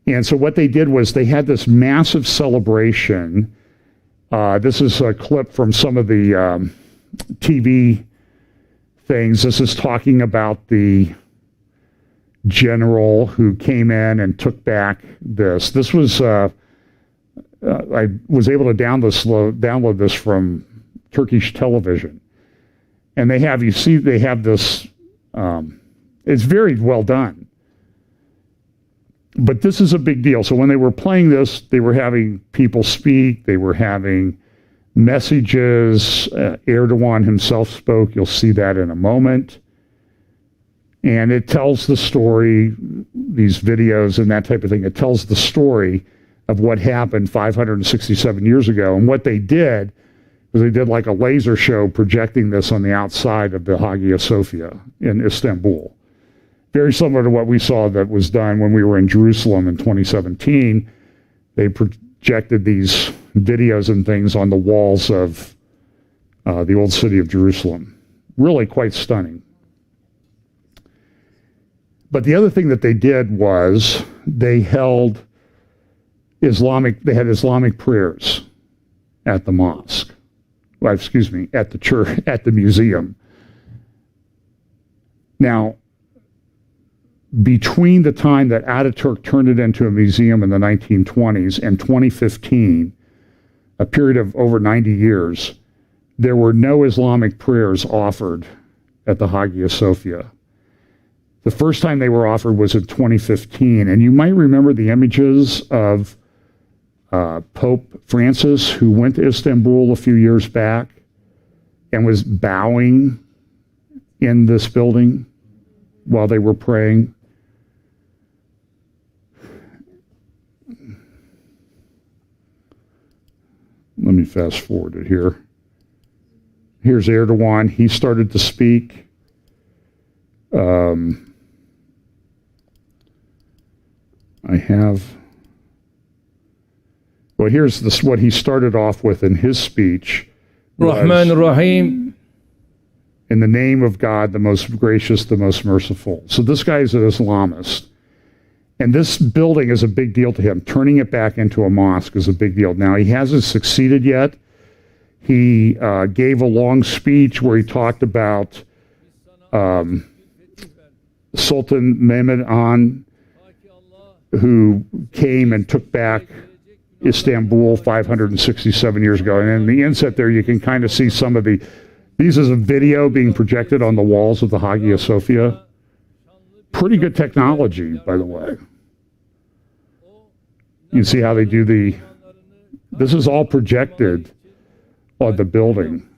And so what they did was they had this massive celebration. This is a clip from some of the TV things. This is talking about the general who came in and took back this. This was, I was able to download this from Turkish television. And they have this, it's very well done. But this is a big deal. So when they were playing this, they were having people speak, they were having messages. Erdogan himself spoke. You'll see that in a moment. And it tells the story, these videos and that type of thing, it tells the story of what happened 567 years ago. And what they did was they did like a laser show projecting this on the outside of the Hagia Sophia in Istanbul. Very similar to what we saw that was done when we were in Jerusalem in 2017. They projected these videos and things on the walls of the old city of Jerusalem. Really quite stunning. But the other thing that they did was they had Islamic prayers at the mosque. Well, excuse me, at the church, at the museum. Now, between the time that Ataturk turned it into a museum in the 1920s and 2015, a period of over 90 years, there were no Islamic prayers offered at the Hagia Sophia. The first time they were offered was in 2015, and you might remember the images of Pope Francis, who went to Istanbul a few years back and was bowing in this building while they were praying. Let me fast forward it here. Here's Erdogan. He started to speak. Well, here's this, what he started off with in his speech. Rahman Rahim. In the name of God, the most gracious, the most merciful. So this guy is an Islamist. And this building is a big deal to him. Turning it back into a mosque is a big deal. Now, he hasn't succeeded yet. He gave a long speech where he talked about Sultan Mehmed Han, who came and took back Istanbul 567 years ago. And in the inset there, you can kind of see some of these is a video being projected on the walls of the Hagia Sophia. Pretty good technology, by the way. You see how they do this is all projected on the building.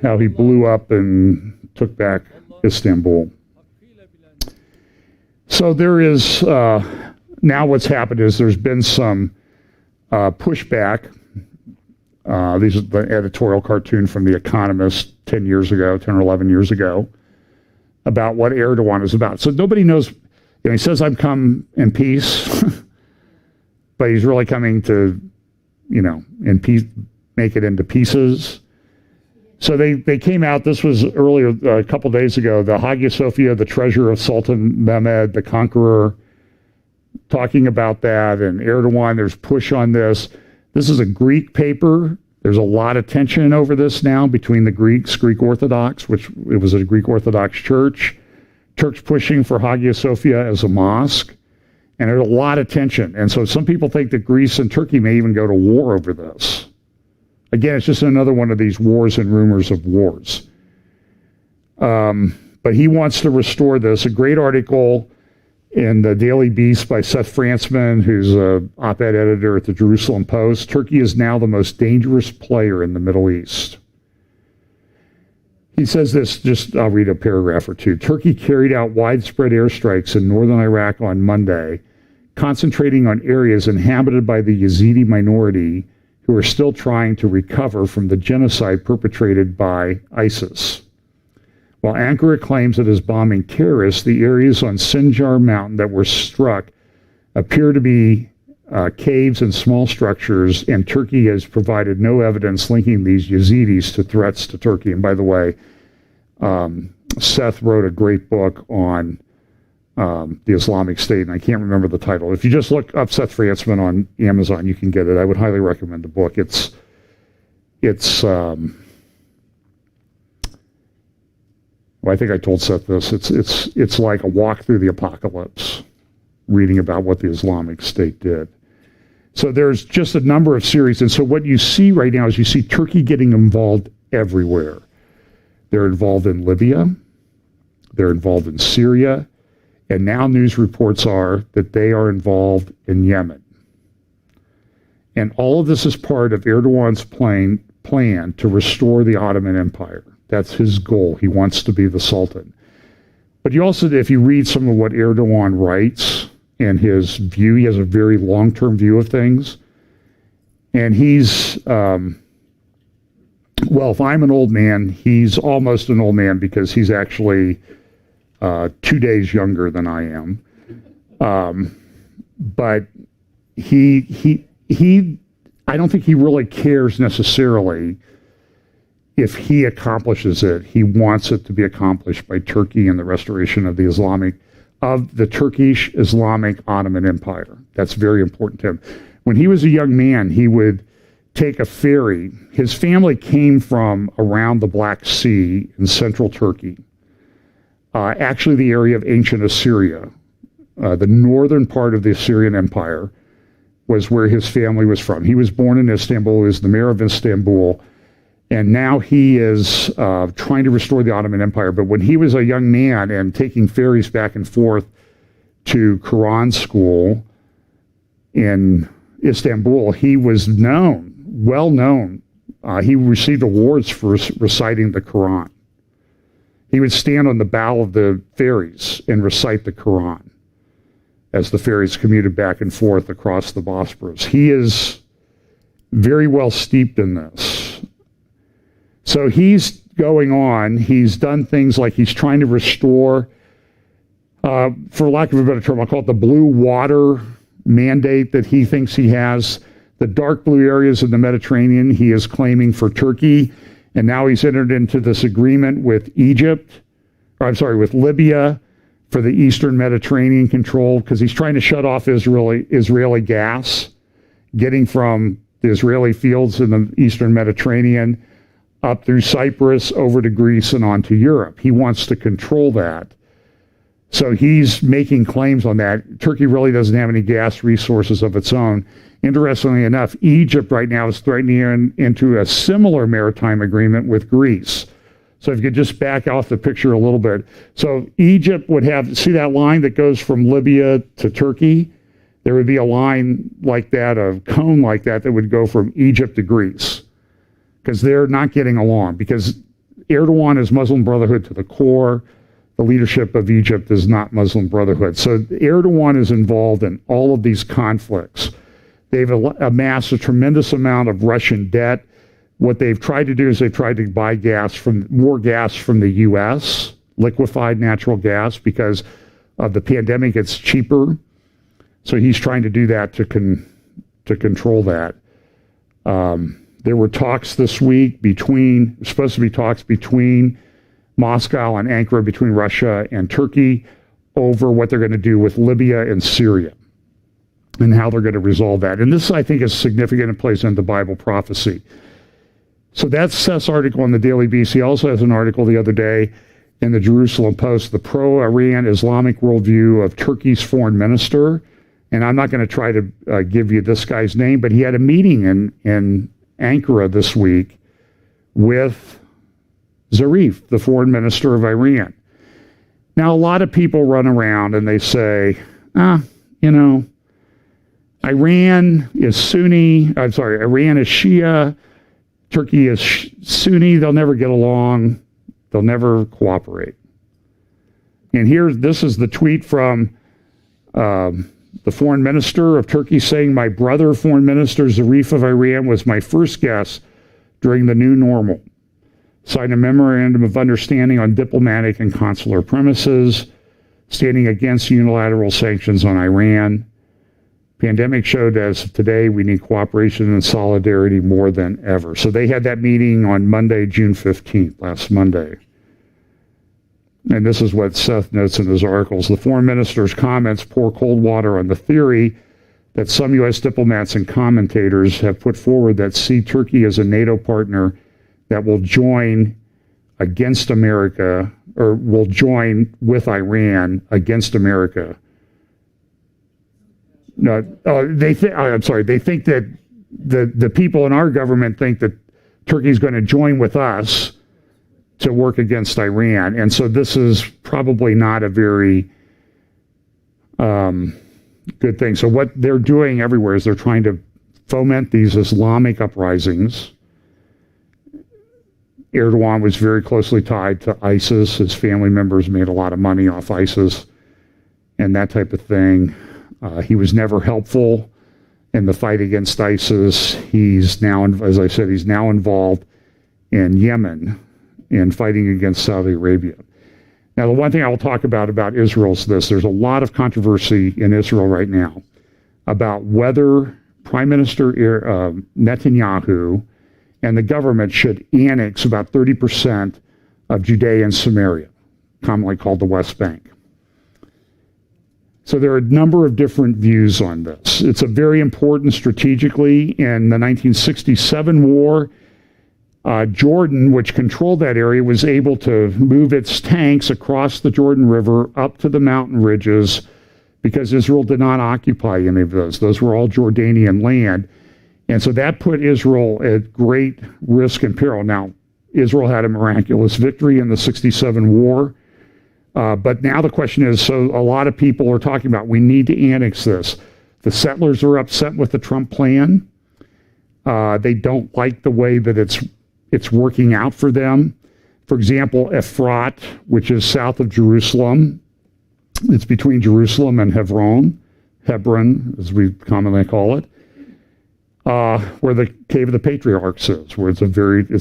How he blew up and took back Istanbul. So there is, now what's happened is there's been some pushback. These are the editorial cartoon from The Economist 10 or 11 years ago, about what Erdogan is about. So nobody knows, he says, I've come in peace, but he's really coming to, in peace, make it into pieces. So they came out, this was earlier, a couple days ago, the Hagia Sophia, the treasure of Sultan Mehmed, the Conqueror, talking about that, and Erdogan, there's push on this. This is a Greek paper. There's a lot of tension over this now between the Greek Orthodox, which it was a Greek Orthodox church, Turks pushing for Hagia Sophia as a mosque, and there's a lot of tension. And so some people think that Greece and Turkey may even go to war over this. Again, it's just another one of these wars and rumors of wars. But he wants to restore this. A great article in the Daily Beast by Seth Frantzman, who's an op-ed editor at the Jerusalem Post. Turkey is now the most dangerous player in the Middle East. He says this, I'll read a paragraph or two. Turkey carried out widespread airstrikes in northern Iraq on Monday, concentrating on areas inhabited by the Yazidi minority who are still trying to recover from the genocide perpetrated by ISIS. While Ankara claims it is bombing terrorists, the areas on Sinjar Mountain that were struck appear to be caves and small structures, and Turkey has provided no evidence linking these Yazidis to threats to Turkey. And by the way, Seth wrote a great book on the Islamic State, and I can't remember the title. If you just look up Seth Frantzman on Amazon, you can get it. I would highly recommend the book. Well, I think I told Seth this. It's like a walk through the apocalypse, reading about what the Islamic State did. So there's just a number of series, and so what you see right now is you see Turkey getting involved everywhere. They're involved in Libya. They're involved in Syria. And now news reports are that they are involved in Yemen. And all of this is part of Erdogan's plan to restore the Ottoman Empire. That's his goal. He wants to be the Sultan. But you also, if you read some of what Erdogan writes and his view, he has a very long-term view of things. And he's, well, if I'm an old man, he's almost an old man because he's actually 2 days younger than I am. But I don't think he really cares necessarily if he accomplishes it. He wants it to be accomplished by Turkey and the restoration of the Turkish Islamic Ottoman Empire. That's very important to him. When he was a young man, he would take a ferry. His family came from around the Black Sea in central Turkey. Actually the area of ancient Assyria, the northern part of the Assyrian Empire. was where his family was from. He was born in Istanbul, he was the mayor of Istanbul, and now he is trying to restore the Ottoman Empire. But when he was a young man and taking ferries back and forth to Quran school in Istanbul, he was well known. He received awards for reciting the Quran. He would stand on the bow of the ferries and recite the Quran as the ferries commuted back and forth across the Bosporus. He is very well steeped in this. So he's going on. He's done things like he's trying to restore, for lack of a better term, I'll call it the blue water mandate that he thinks he has. The dark blue areas of the Mediterranean he is claiming for Turkey. And now he's entered into this agreement with with Libya for the Eastern Mediterranean control, because he's trying to shut off Israeli gas, getting from the Israeli fields in the Eastern Mediterranean up through Cyprus, over to Greece, and on to Europe. He wants to control that. So he's making claims on that. Turkey really doesn't have any gas resources of its own. Interestingly enough, Egypt right now is threatening into a similar maritime agreement with Greece. So if you could just back off the picture a little bit. So Egypt would have, see that line that goes from Libya to Turkey? There would be a line like that, a cone like that would go from Egypt to Greece, because they're not getting along, because Erdogan is Muslim Brotherhood to the core. The leadership of Egypt is not Muslim Brotherhood. So Erdogan is involved in all of these conflicts. They've amassed a tremendous amount of Russian debt. What they've tried to do is they've tried to buy more gas from the U.S., liquefied natural gas, because of the pandemic. It's cheaper. So he's trying to do that to control that. There were talks this week supposed to be talks between Moscow and Ankara, between Russia and Turkey, over what they're going to do with Libya and Syria and how they're going to resolve that. And this, I think, is significant and plays into Bible prophecy. So that's Seth's article in the Daily Beast. He also has an article the other day in the Jerusalem Post, the pro-Iran Islamic worldview of Turkey's foreign minister. And I'm not going to try to give you this guy's name, but he had a meeting in Ankara this week with Zarif, the foreign minister of Iran. Now, a lot of people run around and they say, Iran is Shia, Turkey is Sunni, they'll never get along, they'll never cooperate. And this is the tweet from the foreign minister of Turkey saying, "My brother, foreign minister Zarif of Iran, was my first guest during the new normal. Signed a memorandum of understanding on diplomatic and consular premises, standing against unilateral sanctions on Iran. Pandemic showed as of today we need cooperation and solidarity more than ever." So they had that meeting on Monday, June 15th, last Monday. And this is what Seth notes in his articles. The foreign minister's comments pour cold water on the theory that some U.S. diplomats and commentators have put forward that see Turkey as a NATO partner that will join against America, or will join with Iran against America. No, they think that the people in our government think that Turkey is going to join with us to work against Iran. And so this is probably not a very good thing. So what they're doing everywhere is they're trying to foment these Islamic uprisings. Erdogan was very closely tied to ISIS. His family members made a lot of money off ISIS and that type of thing. He was never helpful in the fight against ISIS. He's now, as I said, he's now involved in Yemen in fighting against Saudi Arabia. Now, the one thing I will talk about Israel is this. There's a lot of controversy in Israel right now about whether Prime Minister Netanyahu and the government should annex about 30% of Judea and Samaria, commonly called the West Bank. So there are a number of different views on this. It's a very important strategically. In the 1967 war, Jordan, which controlled that area, was able to move its tanks across the Jordan River up to the mountain ridges because Israel did not occupy any of those. Those were all Jordanian land. And so that put Israel at great risk and peril. Now, Israel had a miraculous victory in the 67 war. But now the question is, so a lot of people are talking about, we need to annex this. The settlers are upset with the Trump plan. They don't like the way that it's working out for them. For example, Efrat, which is south of Jerusalem, it's between Jerusalem and Hebron, as we commonly call it, where the Cave of the Patriarchs is, where it's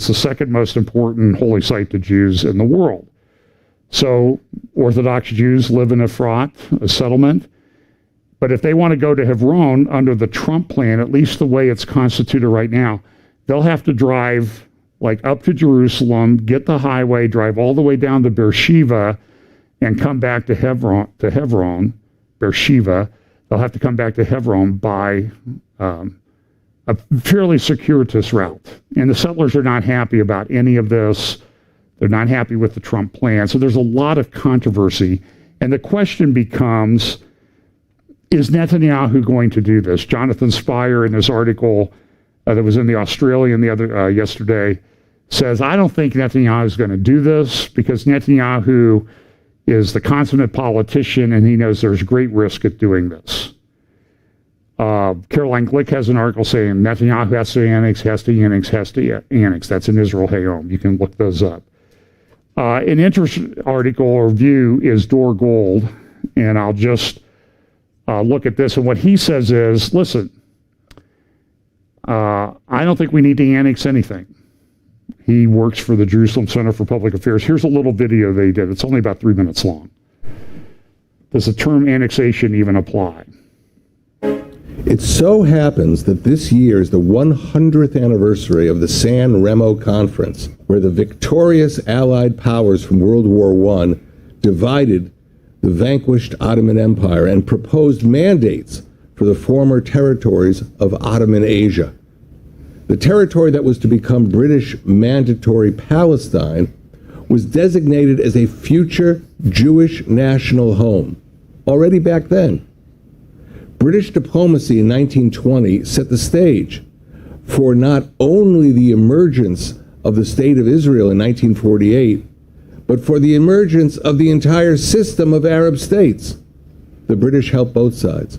the second most important holy site to Jews in the world. So Orthodox Jews live in Efrat, a settlement. But if they want to go to Hebron under the Trump plan, at least the way it's constituted right now, they'll have to drive like up to Jerusalem, get the highway, drive all the way down to Beersheba, and come back to Hebron, Beersheba. They'll have to come back to Hebron by a fairly circuitous route. And the settlers are not happy about any of this. They're not happy with the Trump plan. So there's a lot of controversy. And the question becomes, is Netanyahu going to do this? Jonathan Spire, in his article that was in the Australian yesterday, says, I don't think Netanyahu is going to do this because Netanyahu is the consummate politician and he knows there's great risk at doing this. Caroline Glick has an article saying Netanyahu has to annex. That's in Israel Hayom. You can look those up. An interesting article or view is Dor Gold, and I'll just look at this. And what he says is, listen, I don't think we need to annex anything. He works for the Jerusalem Center for Public Affairs. Here's a little video they did. It's only about 3 minutes long. Does the term annexation even apply? It so happens that this year is the 100th anniversary of the San Remo Conference, where the victorious Allied powers from World War I divided the vanquished Ottoman Empire and proposed mandates for the former territories of Ottoman Asia. The territory that was to become British Mandatory Palestine was designated as a future Jewish national home, already back then. British diplomacy in 1920 set the stage for not only the emergence of the State of Israel in 1948, but for the emergence of the entire system of Arab states. The British helped both sides.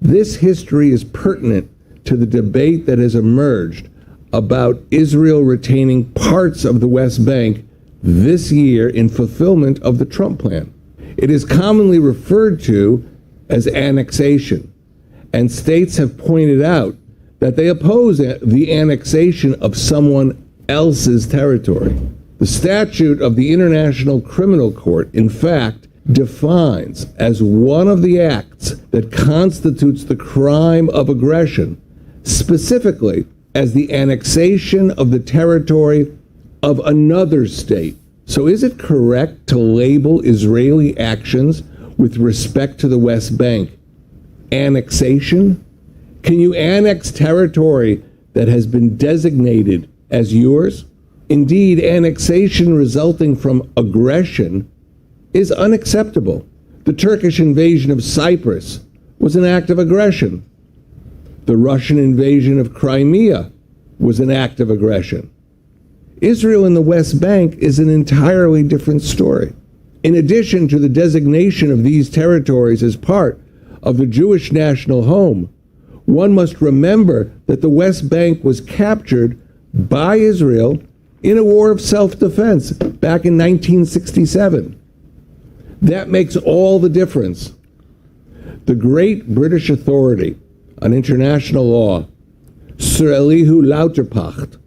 This history is pertinent to the debate that has emerged about Israel retaining parts of the West Bank this year in fulfillment of the Trump plan. It is commonly referred to as annexation, and states have pointed out that they oppose the annexation of someone else's territory. The statute of the International Criminal Court, in fact, defines as one of the acts that constitutes the crime of aggression, specifically as the annexation of the territory of another state. So is it correct to label Israeli actions with respect to the West Bank annexation? Can you annex territory that has been designated as yours? Indeed, annexation resulting from aggression is unacceptable. The Turkish invasion of Cyprus was an act of aggression. The Russian invasion of Crimea was an act of aggression. Israel in the West Bank is an entirely different story. In addition to the designation of these territories as part of the Jewish national home, one must remember that the West Bank was captured by Israel in a war of self-defense back in 1967. That makes all the difference. The great British authority on international law, Sir Elihu Lauterpacht,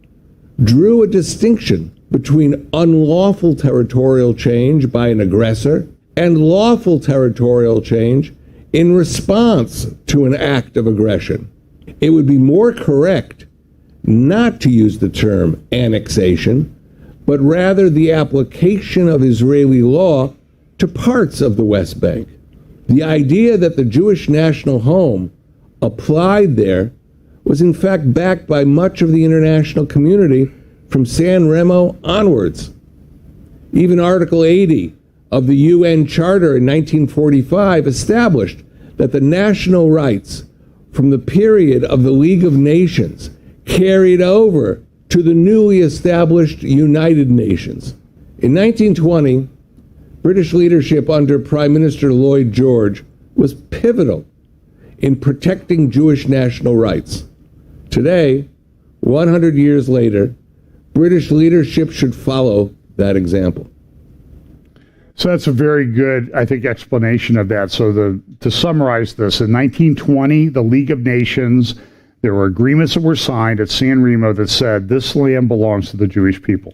drew a distinction between unlawful territorial change by an aggressor and lawful territorial change in response to an act of aggression. It would be more correct not to use the term annexation, but rather the application of Israeli law to parts of the West Bank. The idea that the Jewish national home applied there was in fact backed by much of the international community from San Remo onwards. Even Article 80 of the UN Charter in 1945 established that the national rights from the period of the League of Nations carried over to the newly established United Nations. In 1920, British leadership under Prime Minister Lloyd George was pivotal in protecting Jewish national rights. Today, 100 years later, British leadership should follow that example. So that's a very good, I think, explanation of that. So to summarize this, in 1920, the League of Nations, there were agreements that were signed at San Remo that said this land belongs to the Jewish people.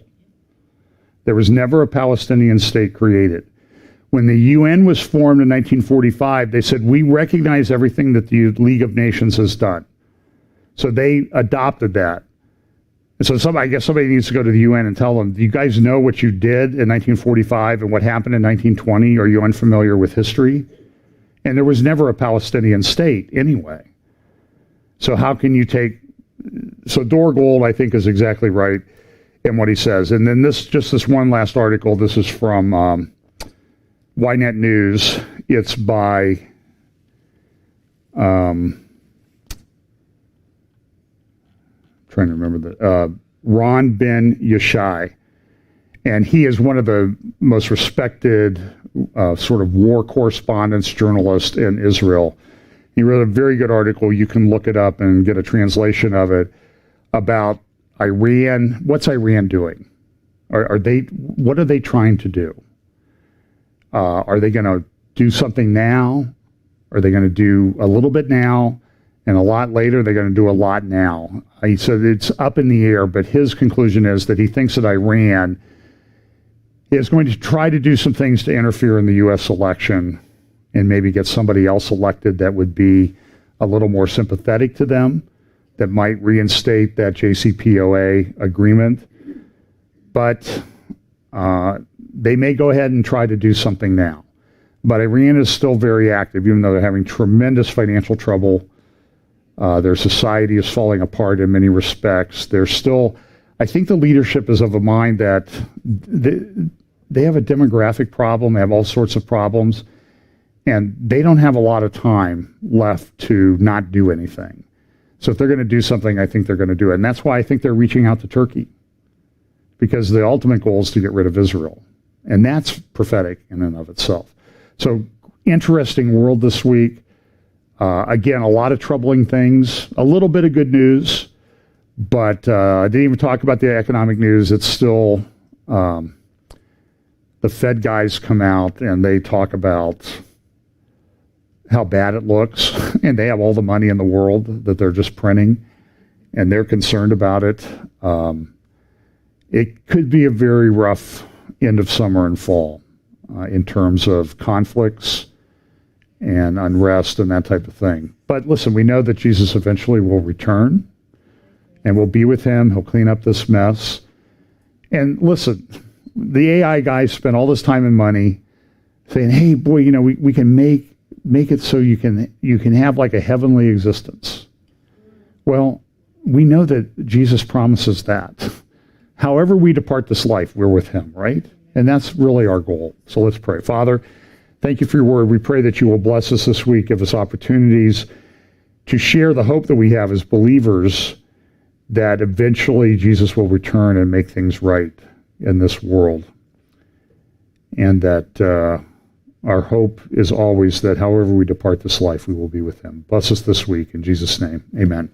There was never a Palestinian state created. When the UN was formed in 1945, they said, we recognize everything that the League of Nations has done. So they adopted that. And so I guess somebody needs to go to the UN and tell them, do you guys know what you did in 1945 and what happened in 1920? Are you unfamiliar with history? And there was never a Palestinian state anyway. So how can you take... So Dorgold, I think, is exactly right in what he says. And then this one last article, this is from Ynet News. It's by... trying to remember the Ron Ben Yishai, and he is one of the most respected sort of war correspondents journalists in Israel. He wrote a very good article. You can look it up and get a translation of it about Iran. What's Iran doing? What are they trying to do? Are they going to do something now? Are they going to do a little bit now? And a lot later, they're going to do a lot now. He said it's up in the air, but his conclusion is that he thinks that Iran is going to try to do some things to interfere in the U.S. election and maybe get somebody else elected that would be a little more sympathetic to them, that might reinstate that JCPOA agreement. But they may go ahead and try to do something now. But Iran is still very active, even though they're having tremendous financial trouble. Their society is falling apart in many respects. They're still, I think the leadership is of a mind that they have a demographic problem. They have all sorts of problems. And they don't have a lot of time left to not do anything. So if they're going to do something, I think they're going to do it. And that's why I think they're reaching out to Turkey. Because the ultimate goal is to get rid of Israel. And that's prophetic in and of itself. So interesting world this week. Again, a lot of troubling things, a little bit of good news, but I didn't even talk about the economic news. It's still, the Fed guys come out and they talk about how bad it looks, and they have all the money in the world that they're just printing, and they're concerned about it. It could be a very rough end of summer and fall in terms of conflicts and unrest and that type of thing. But listen, we know that Jesus eventually will return and we'll be with him. He'll clean up this mess. And listen, the AI guys spent all this time and money saying, hey, boy, you know, we can make it so you can have like a heavenly existence. Well, we know that Jesus promises that. However we depart this life, we're with him, right? And that's really our goal. So let's pray. Father, thank you for your word. We pray that you will bless us this week, give us opportunities to share the hope that we have as believers that eventually Jesus will return and make things right in this world. And that our hope is always that however we depart this life, we will be with him. Bless us this week. In Jesus' name, amen.